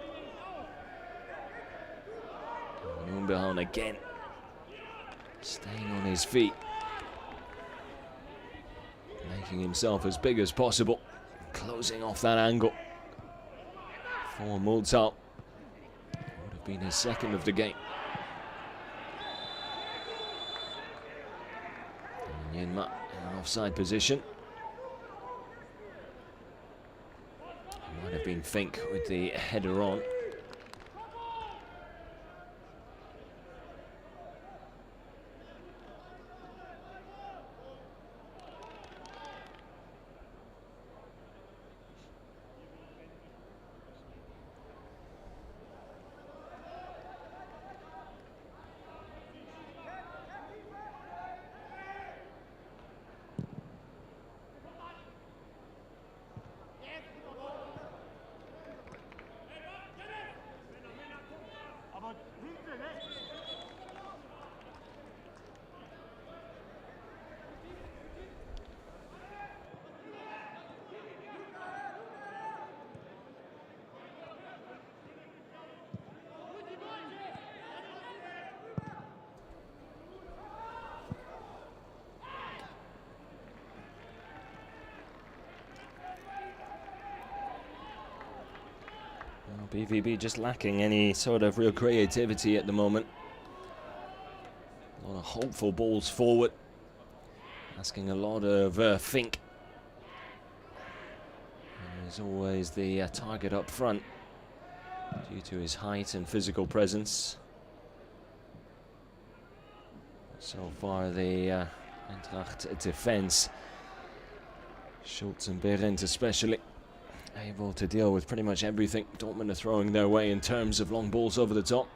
Unbehauen again, staying on his feet, making himself as big as possible, closing off that angle for Multau. Would have been his second of the game. And Yinma in an offside position. Might have been Fink with the header on. BVB just lacking any sort of real creativity at the moment. A lot of hopeful balls forward, asking a lot of Fink. And there's always the target up front due to his height and physical presence. So far the Eintracht defense, Schultz and Behrendt especially, able to deal with pretty much everything Dortmund are throwing their way in terms of long balls over the top.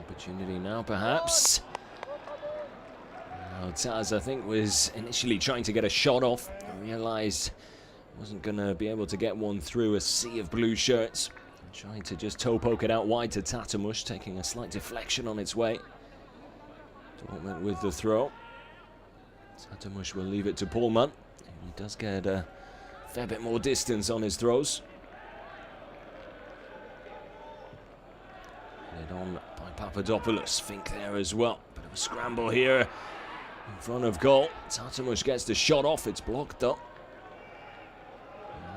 Opportunity now, perhaps. Now, Taz, I think, was initially trying to get a shot off. Realised wasn't going to be able to get one through a sea of blue shirts. Trying to just toe poke it out wide to Tatamush, taking a slight deflection on its way. Dortmund with the throw. Tatamush will leave it to Pohlmann. He does get a fair bit more distance on his throws. On by Papadopoulos. Fink there as well. Bit of a scramble here in front of goal. Tatamush gets the shot off. It's blocked up.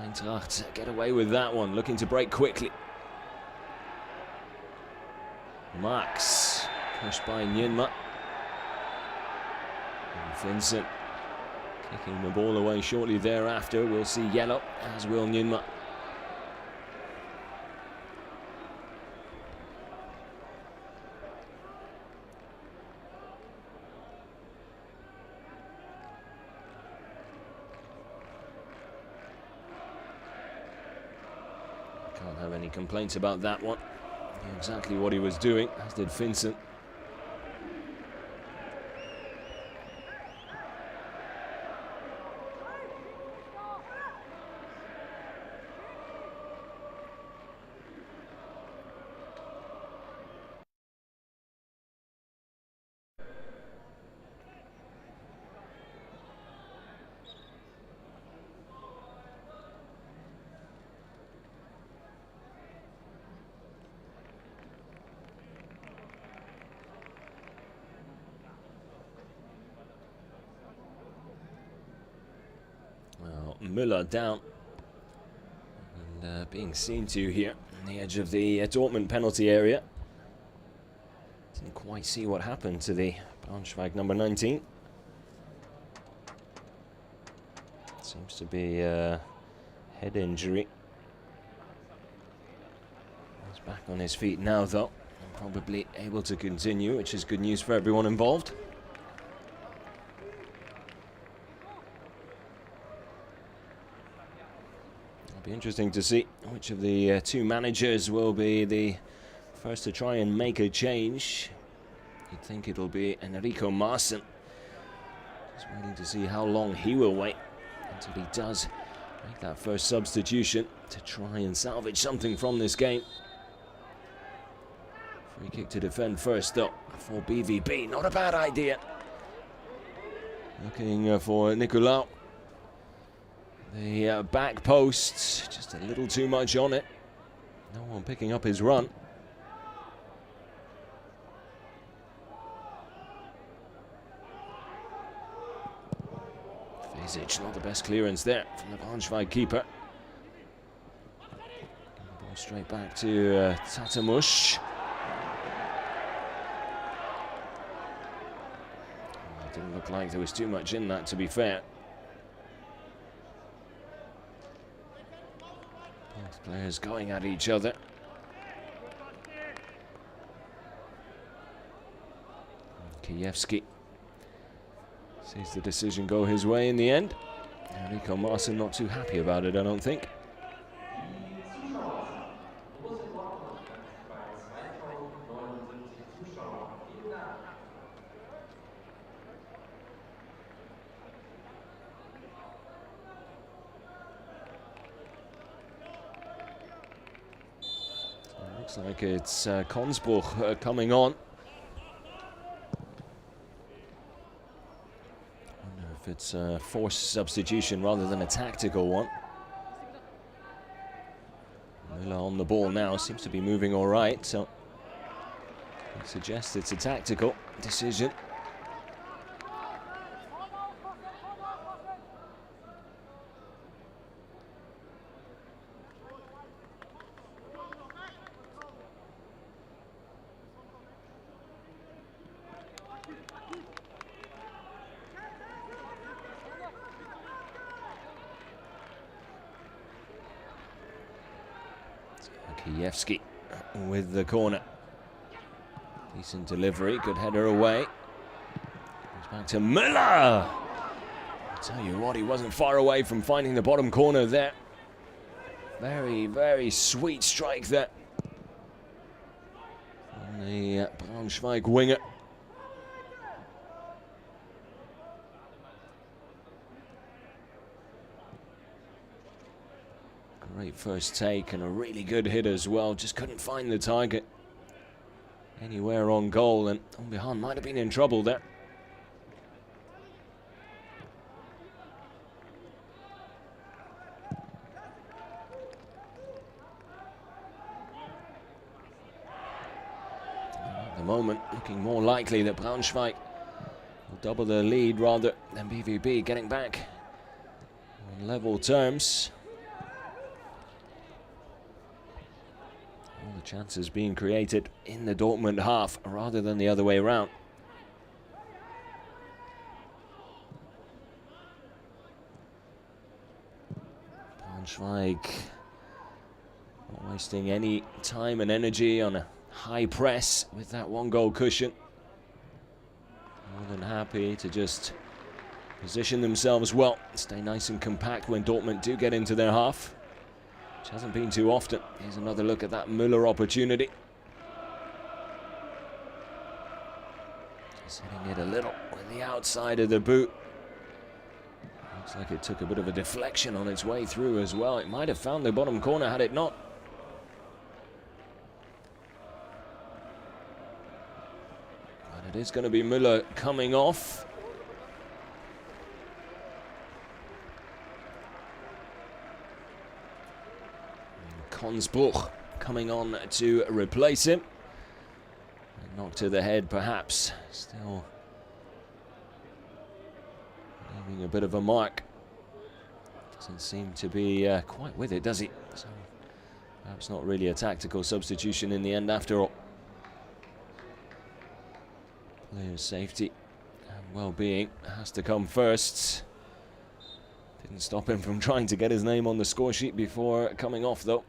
Eintracht get away with that one. Looking to break quickly. Max pushed by Nyinma. And Vincent kicking the ball away shortly thereafter. We'll see yellow, as will Nyinma. Can't have any complaints about that one. Knew exactly what he was doing, as did Vincent. Müller down. And being seen to here on the edge of the Dortmund penalty area. Didn't quite see what happened to the Braunschweig number 19. Seems to be a head injury. He's back on his feet now though, and probably able to continue, which is good news for everyone involved. It'll be interesting to see which of the two managers will be the first to try and make a change. You'd think it'll be Enrico Maaßen. Just waiting to see how long he will wait until he does make that first substitution to try and salvage something from this game. Free kick to defend first though for BVB. Not a bad idea. Looking for Nicolau. The back post, just a little too much on it. No one picking up his run. Fesic, not the best clearance there from the Braunschweig keeper. Ball straight back to Tatamush. It didn't look like there was too much in that, to be fair. Both players going at each other. Kiewski sees the decision go his way in the end. Enrico Maaßen not too happy about it, I don't think. Looks like it's Konsbuch coming on. Wonder if it's a forced substitution rather than a tactical one. Müller on the ball now, seems to be moving all right, so I suggest it's a tactical decision. Kiewski with the corner. Decent delivery, good header away. Goes back to Müller. I tell you what, he wasn't far away from finding the bottom corner there. Very, very sweet strike there on the Braunschweig winger. Great first take and a really good hit as well. Just couldn't find the target anywhere on goal, and Ombihan might have been in trouble there. At the moment, looking more likely that Braunschweig will double their lead rather than BVB getting back on level terms. All the chances being created in the Dortmund half rather than the other way around. Braunschweig not wasting any time and energy on a high press with that one goal cushion. More than happy to just position themselves well, stay nice and compact when Dortmund do get into their half. Which hasn't been too often. Here's another look at that Müller opportunity. Just hitting it a little with the outside of the boot. Looks like it took a bit of a deflection on its way through as well. It might have found the bottom corner had it not. But it is going to be Müller coming off. Konsbuch coming on to replace him. A knock to the head perhaps. Still leaving a bit of a mark. Doesn't seem to be quite with it, does he? So perhaps not really a tactical substitution in the end after all. Player's safety and well-being has to come first. Didn't stop him from trying to get his name on the score sheet before coming off, though.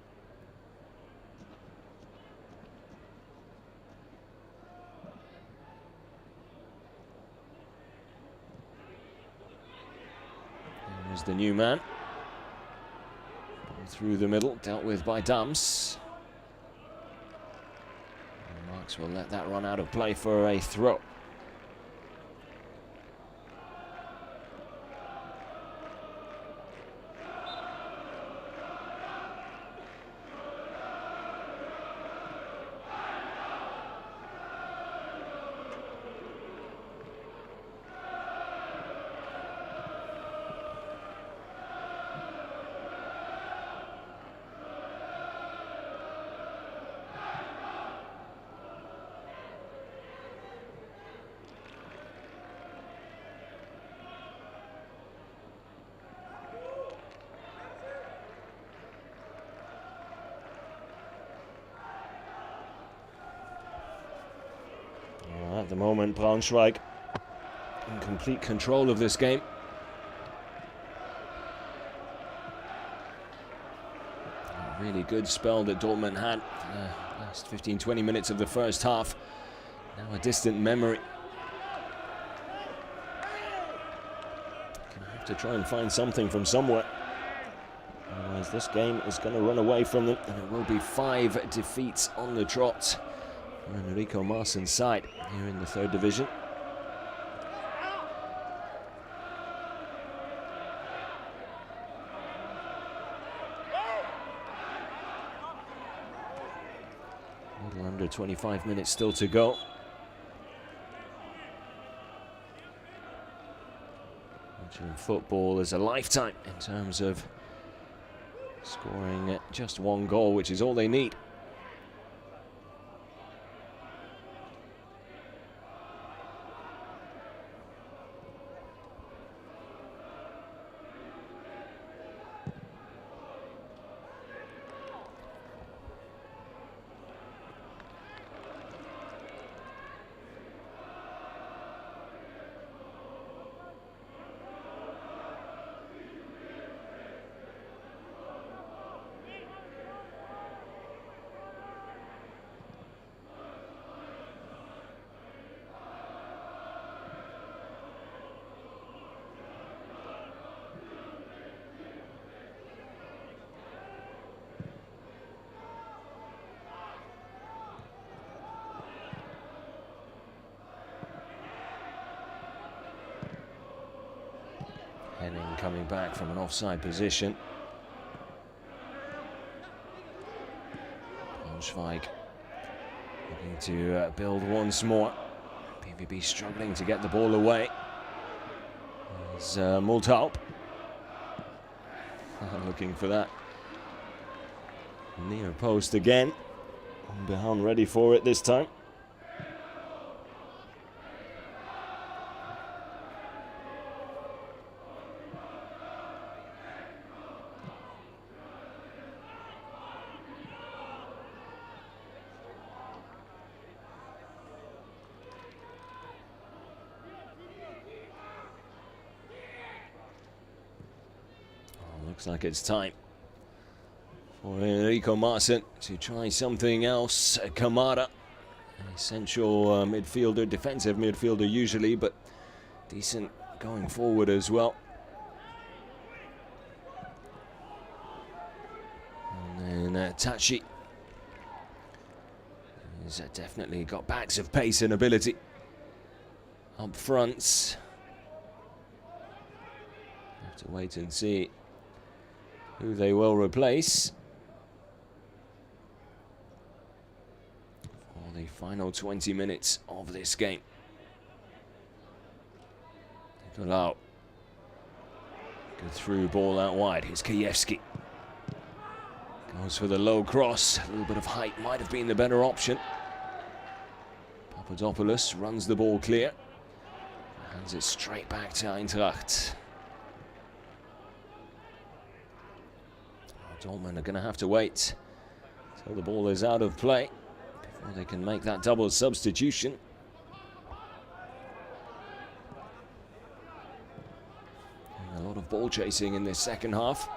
There's the new man. Ball through the middle, dealt with by Dams. And Marks will let that run out of play for a throw. At the moment, Braunschweig in complete control of this game. A really good spell that Dortmund had last 15-20 minutes of the first half. Now a distant memory. Gonna have to try and find something from somewhere. Otherwise this game is going to run away from them, and it will be 5 defeats on the trot for Enrico Maasen's side here in the 3rd division. A little under 25 minutes still to go. Watching football is a lifetime in terms of scoring just 1 goal, which is all they need. Henning coming back from an offside position. Braunschweig looking to build once more. PVB struggling to get the ball away. There's Multaup looking for that near post again. Behan ready for it this time. Looks like it's time for Enrico Maasen to try something else. Kamara, essential midfielder, defensive midfielder usually, but decent going forward as well. And then Tachi has definitely got bags of pace and ability up front. Have to wait and see who they will replace for the final 20 minutes of this game. Nicolau. Good through ball out wide. Here's Kievski. Goes for the low cross. A little bit of height might have been the better option. Papadopoulos runs the ball clear. Hands it straight back to Eintracht. Dortmund are going to have to wait until the ball is out of play before they can make that double substitution. And a lot of ball chasing in this second half.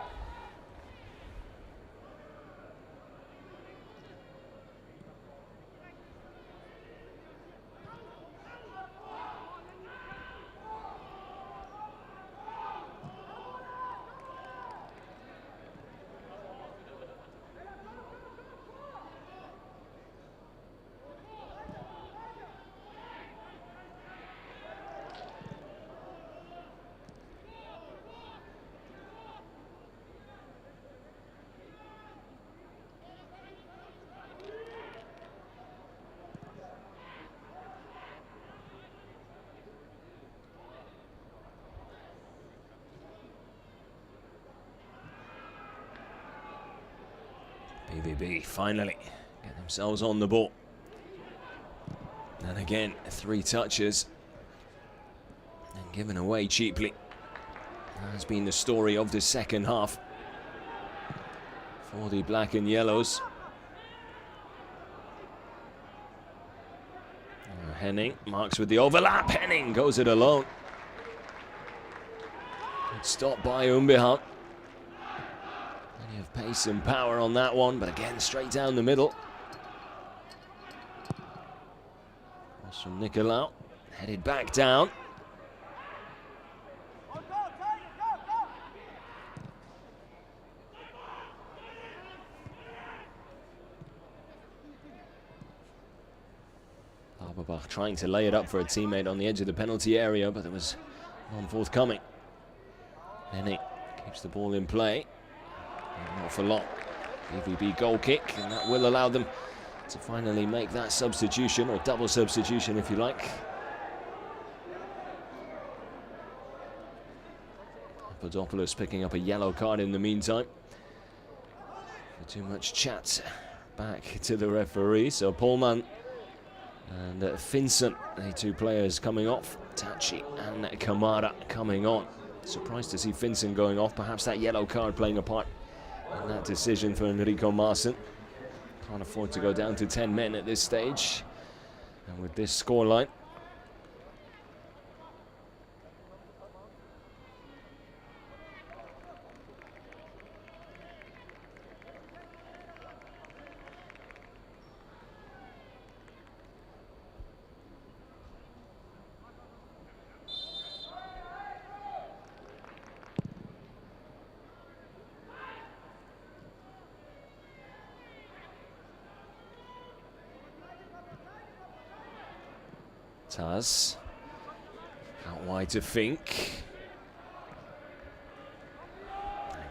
BVB finally get themselves on the ball. And again, 3 touches and given away cheaply. That has been the story of the second half for the black and yellows. Henning marks with the overlap. Henning goes it alone. Stopped by Umbehan. Plenty of pace and power on that one, but again, straight down the middle. Cross from Nicolau, headed back down. Lauberbach trying to lay it up for a teammate on the edge of the penalty area, but there was none forthcoming. Henning keeps the ball in play. Not for long. BVB goal kick, and that will allow them to finally make that substitution, or double substitution if you like. Papadopoulos picking up a yellow card in the meantime. For too much chat back to the referee. So Pullman and Vincent, the 2 players coming off. Tachi and Kamara coming on. Surprised to see Vincent going off. Perhaps that yellow card playing a part in that decision for Enrico Maassen. Can't afford to go down to 10 men at this stage. And with this scoreline, Taz out wide to Fink.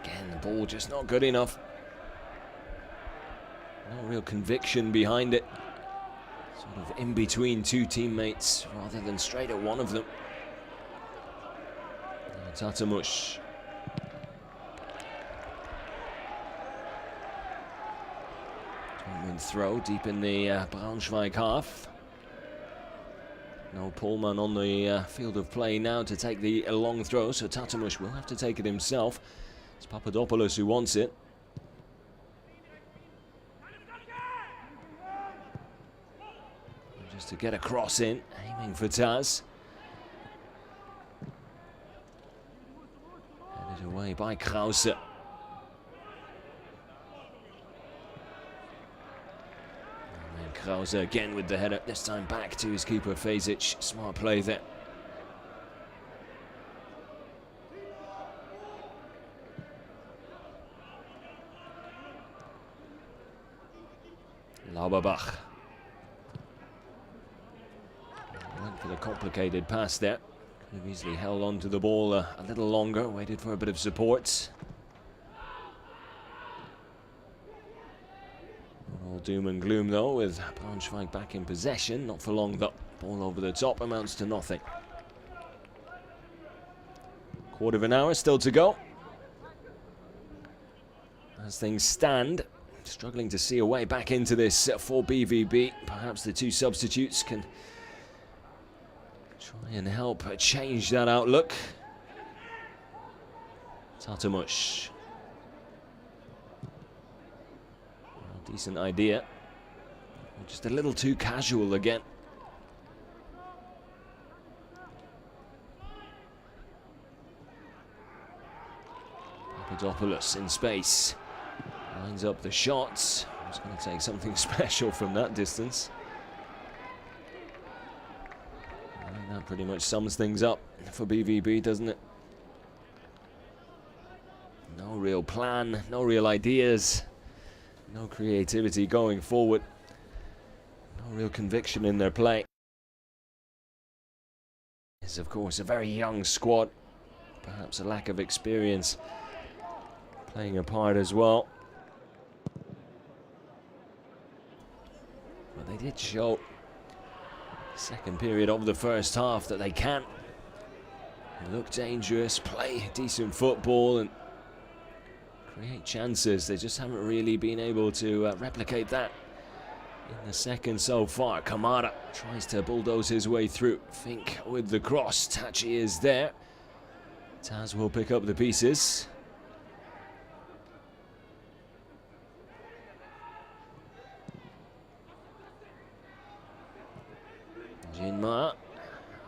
Again, the ball just not good enough. No real conviction behind it. Sort of in between 2 teammates rather than straight at one of them. Tatamush. Dortmund throw deep in the Braunschweig half. No Pullman on the field of play now to take the long throw, so Tatamush will have to take it himself. It's Papadopoulos who wants it. Just to get a cross in, aiming for Taz. Headed away by Krause. Krause again with the header, this time back to his keeper Fezic. Smart play there. Lauberbach. Went for the complicated pass there. Could have easily held on to the ball a little longer, waited for a bit of support. All doom and gloom though, with Braunschweig back in possession. Not for long though. Ball over the top amounts to nothing. Quarter of an hour still to go. As things stand, struggling to see a way back into this for BVB. Perhaps the 2 substitutes can try and help change that outlook. Tatamush. Decent idea. Just a little too casual again. Papadopoulos in space. Lines up the shots. He's going to take something special from that distance. And that pretty much sums things up for BVB, doesn't it? No real plan, no real ideas, no creativity going forward. No real conviction in their play. It's of course a very young squad. Perhaps a lack of experience playing a part as well. But they did show second period of the first half that they can look dangerous, play decent football and create chances. They just haven't really been able to replicate that in the second so far. Kamara tries to bulldoze his way through. Fink with the cross. Tachi is there. Taz will pick up the pieces. Jinma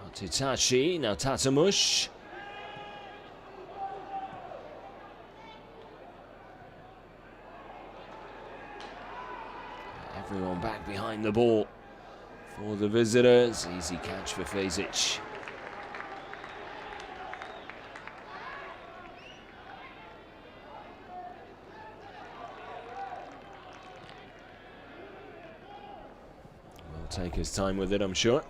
out to Tachi. Now Tatamush. Everyone back behind the ball for the visitors. Easy catch for Fezic. Will take his time with it, I'm sure.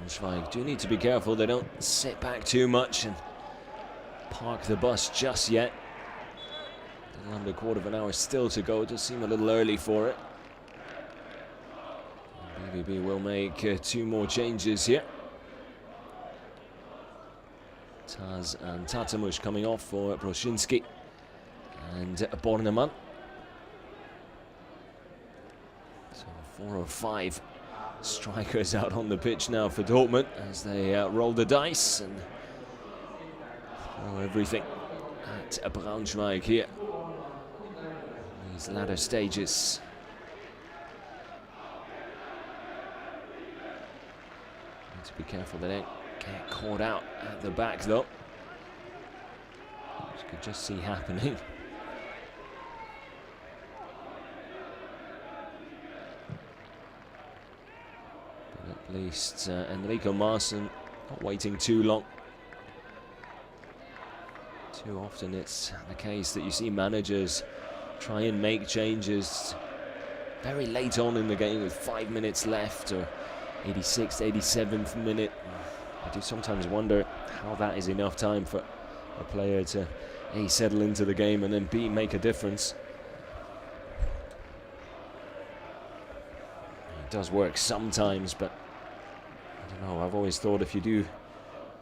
Braunschweig do need to be careful they don't sit back too much and park the bus just yet. A little under a quarter of an hour still to go. It does seem a little early for it. BVB will make 2 more changes here. Taz and Tatamush coming off for Broszinski and Bornemann. So 4 or 5 strikers out on the pitch now for Dortmund as they roll the dice and throw everything at Braunschweig here in these latter stages. Need to be careful they don't get caught out at the back though, which you could just see happening. At least Enrico Maassen not waiting too long. Too often it's the case that you see managers try and make changes very late on in the game with 5 minutes left or 86th, 87th minute. I do sometimes wonder how that is enough time for a player to A, settle into the game and then B, make a difference. It does work sometimes, but I don't know, I've always thought if you do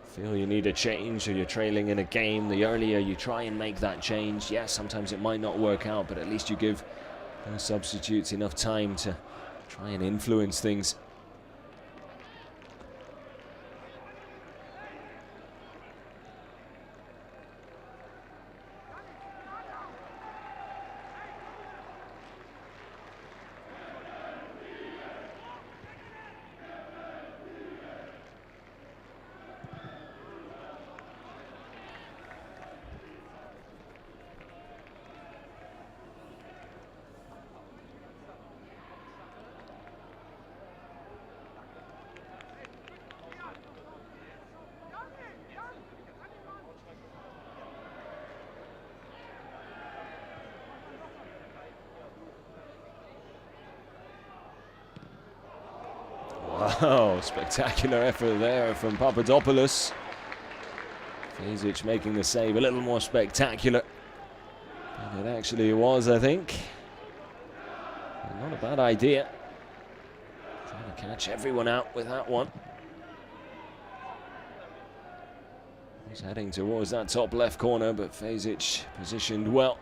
feel you need a change or you're trailing in a game, the earlier you try and make that change, yes, sometimes it might not work out, but at least you give those substitutes enough time to try and influence things. Wow, spectacular effort there from Papadopoulos. Fezic making the save a little more spectacular than it actually was, I think. Not a bad idea. Trying to catch everyone out with that one. He's heading towards that top left corner, but Fezic positioned well.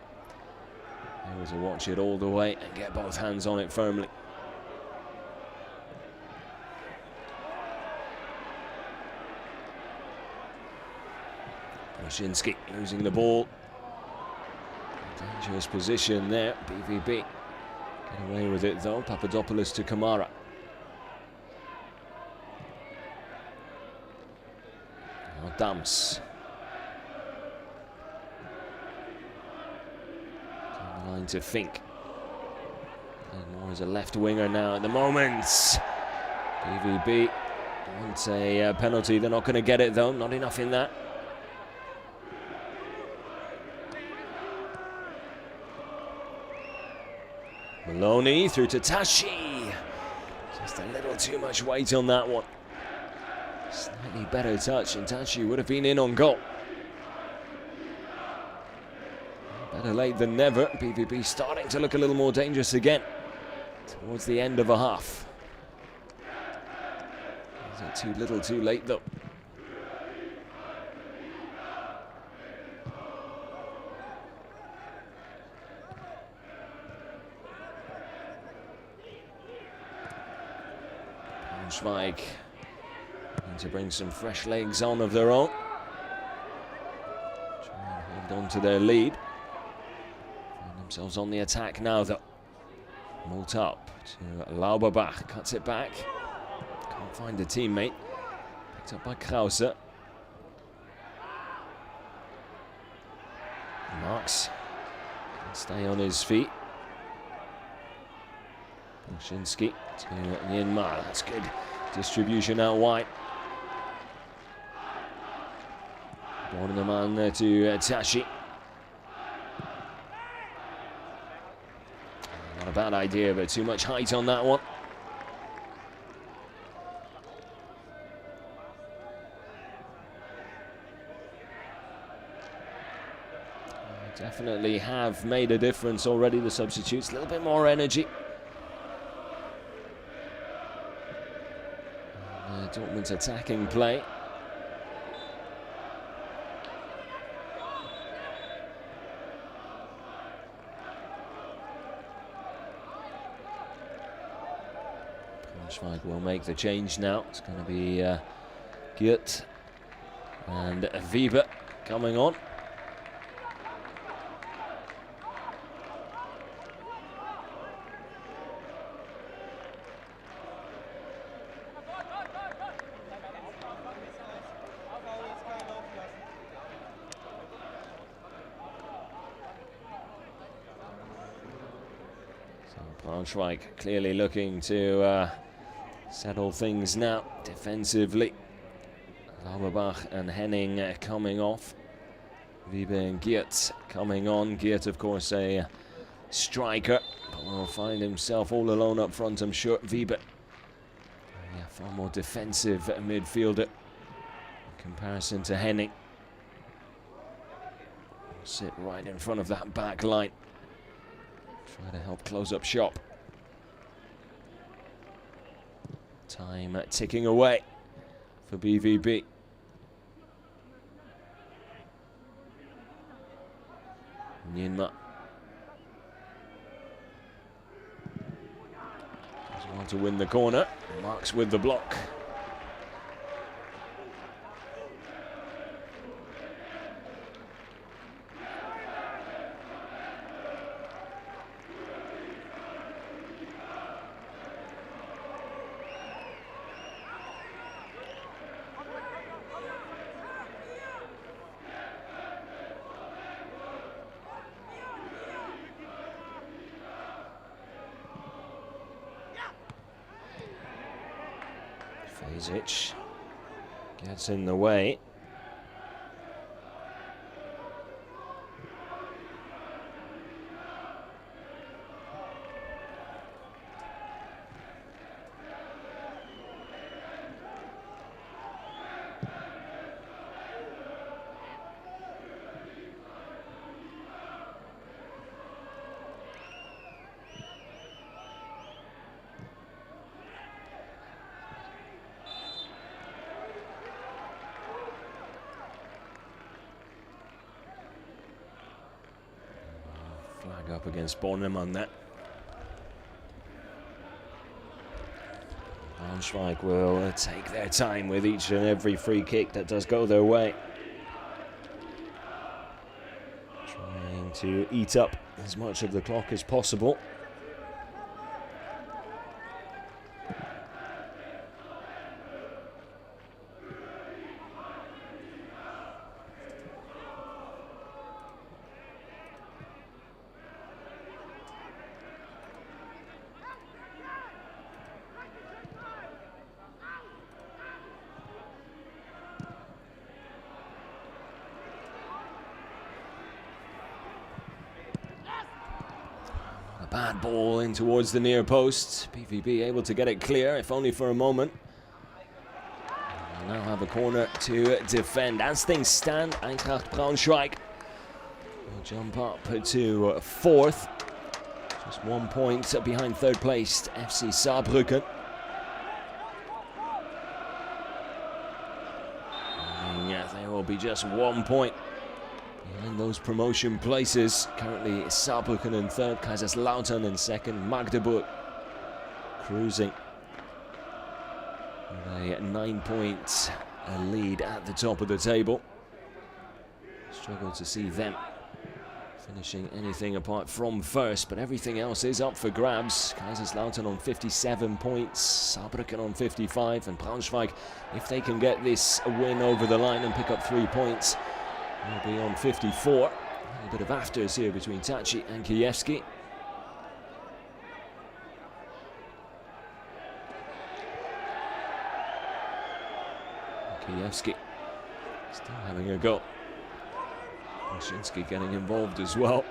able to watch it all the way and get both hands on it firmly. Brzezinski losing the ball. Dangerous position there. BVB get away with it though. Papadopoulos to Kamara. Now Dams. On the line to Fink. Playing more as a left winger now at the moment. BVB wants a penalty. They're not going to get it though. Not enough in that. Maloney through to Tashi. Just a little too much weight on that one. Slightly better touch and Tashi would have been in on goal. Better late than never. BVB starting to look a little more dangerous again towards the end of a half. Is it too little too late though? Braunschweig need to bring some fresh legs on of their own. Try and hold on to their lead. Find themselves on the attack now though. Molt up to Lauberbach, cuts it back. Can't find a teammate. Picked up by Krause. Marks can stay on his feet. Brzezinski to Myanmar. That's good distribution out wide. Bornemann to Tashi. Not a bad idea, but too much height on that one. Definitely have made a difference already, the substitutes. A little bit more energy. Dortmund's attacking play. Braunschweig will make the change now. It's going to be Geert and Weber coming on. Braunschweig clearly looking to settle things now defensively. Lauberbach and Henning coming off. Weber and Geert coming on. Geert, of course, a striker, but will find himself all alone up front, I'm sure. Weber, yeah, far more defensive midfielder in comparison to Henning. Sit right in front of that back line. Try to help close up shop. Time ticking away for BVB. Myanmar. Does want to win the corner. Marks with the block. Fazic gets in the way. Back up against Bornemann there. Braunschweig will take their time with each and every free kick that does go their way. Trying to eat up as much of the clock as possible. Bad ball in towards the near post. PVB able to get it clear, if only for a moment. We'll now have a corner to defend. As things stand, Eintracht Braunschweig will jump up to fourth. Just 1 point behind third placed FC Saarbrücken. Yeah, there will be just 1 point behind those promotion places. Currently Saarbrücken in third, Kaiserslautern in second, Magdeburg cruising with a 9 point lead at the top of the table. Struggle to see them finishing anything apart from first, but everything else is up for grabs. Kaiserslautern on 57 points, Saarbrücken on 55, and Braunschweig, if they can get this win over the line and pick up 3 points, will be on 54. A little bit of afters here between Tachi and Kiewski. Kiewski still having a go. Brzezinski getting involved as well.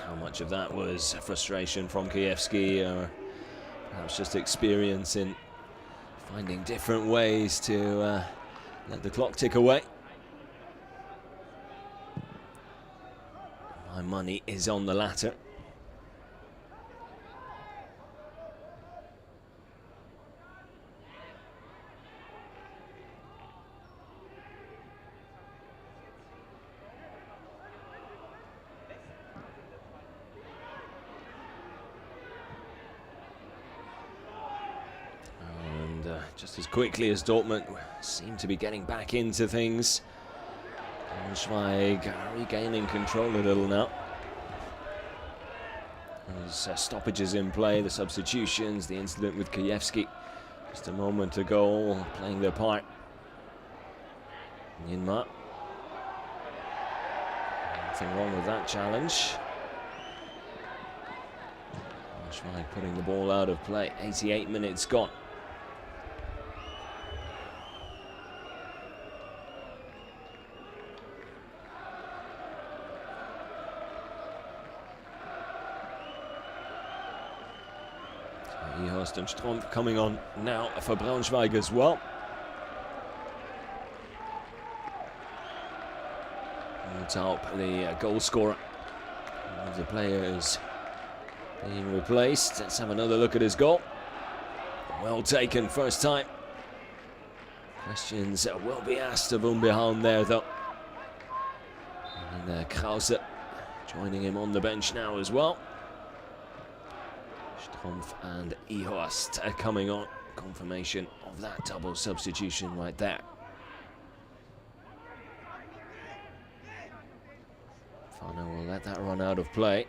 How much of that was frustration from Kiewski, or perhaps just experience in finding different ways to let the clock tick away. My money is on the latter. Just as quickly as Dortmund seem to be getting back into things, Braunschweig regaining control a little now. There's stoppages in play, the substitutions, the incident with Kiewski just a moment ago, all playing their part. Yinma. Nothing wrong with that challenge. Braunschweig putting the ball out of play. 88 minutes gone. And Strumpf coming on now for Braunschweig as well. Top, the goal scorer. One of the players being replaced. Let's have another look at his goal. Well taken first time. Questions will be asked of Unbehauen there though. And Krause joining him on the bench now as well. Strumpf and Ehorst coming on. Confirmation of that double substitution right there. Fano will let that run out of play.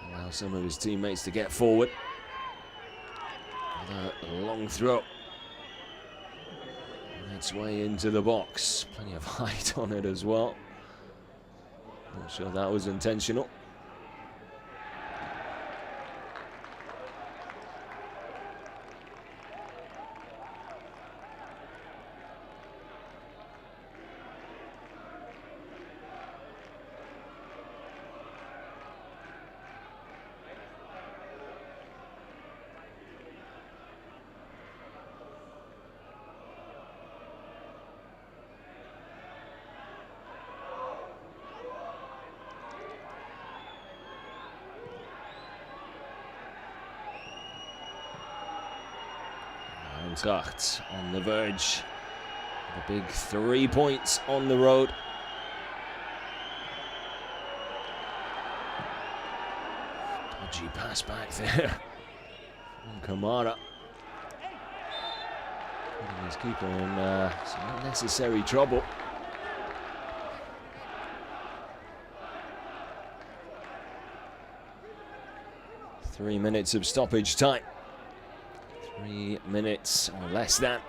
Allow some of his teammates to get forward. Another long throw. On its way into the box. Plenty of height on it as well. Not sure that was intentional. Eintracht on the verge. The big 3 points on the road. Dodgy pass back there from Kamara. Putting his keeper in some unnecessary trouble. Three minutes of stoppage time. 3 minutes or less than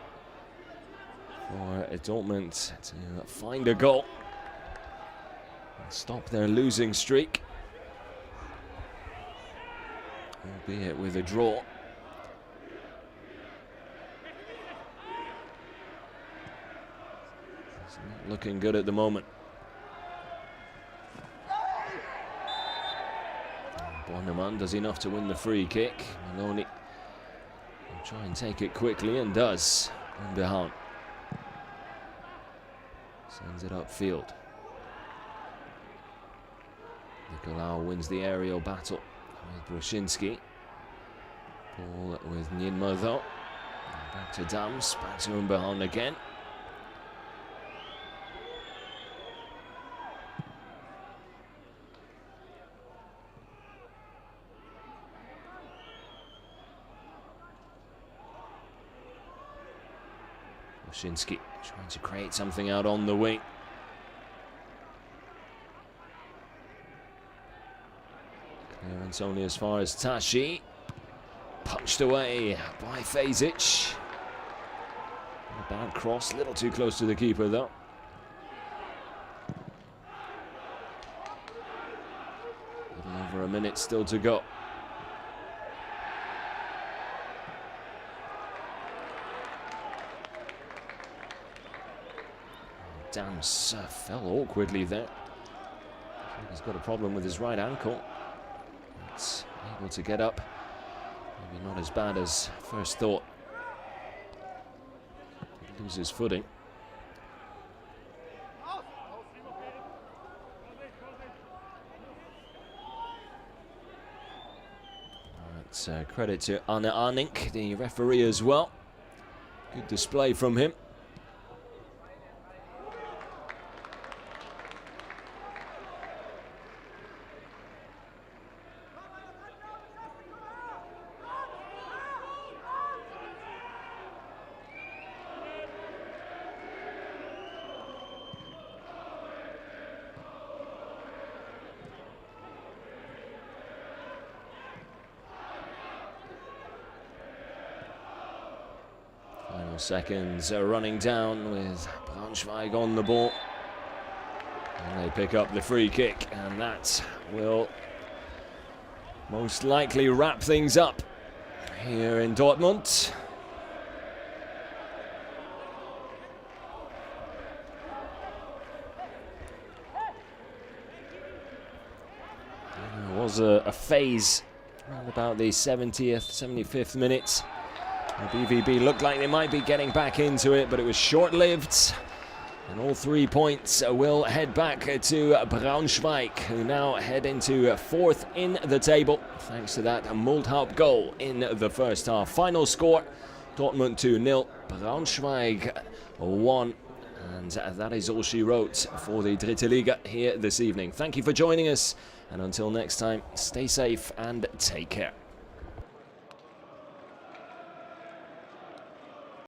for Dortmund to find a goal and stop their losing streak, albeit with a draw. It's not looking good at the moment. Bornemann does enough to win the free kick. Maloney will try and take it quickly and does. And behind. Sends it upfield. Nicolau wins the aerial battle with Brushinski. Ball with Nienma though. Back to Dams, back to Umbehan again. Brushinski trying to create something out on the wing. Clearance only as far as Tashi. Punched away by Fazic. A bad cross, a little too close to the keeper though. A little over a minute still to go. Dams fell awkwardly there. I think he's got a problem with his right ankle. It's able to get up. Maybe not as bad as first thought. He loses footing. That's credit to Arne Arnink, the referee as well. Good display from him. Final seconds are running down with Braunschweig on the ball. And they pick up the free kick, and that will most likely wrap things up here in Dortmund. There was a phase around about the 70th, 75th minute. The BVB looked like they might be getting back into it, but it was short-lived. And all 3 points will head back to Braunschweig, who now head into fourth in the table, thanks to that Multhaupt goal in the first half. Final score, Dortmund 2-0, Braunschweig 1. And that is all she wrote for the Dritte Liga here this evening. Thank you for joining us, and until next time, stay safe and take care.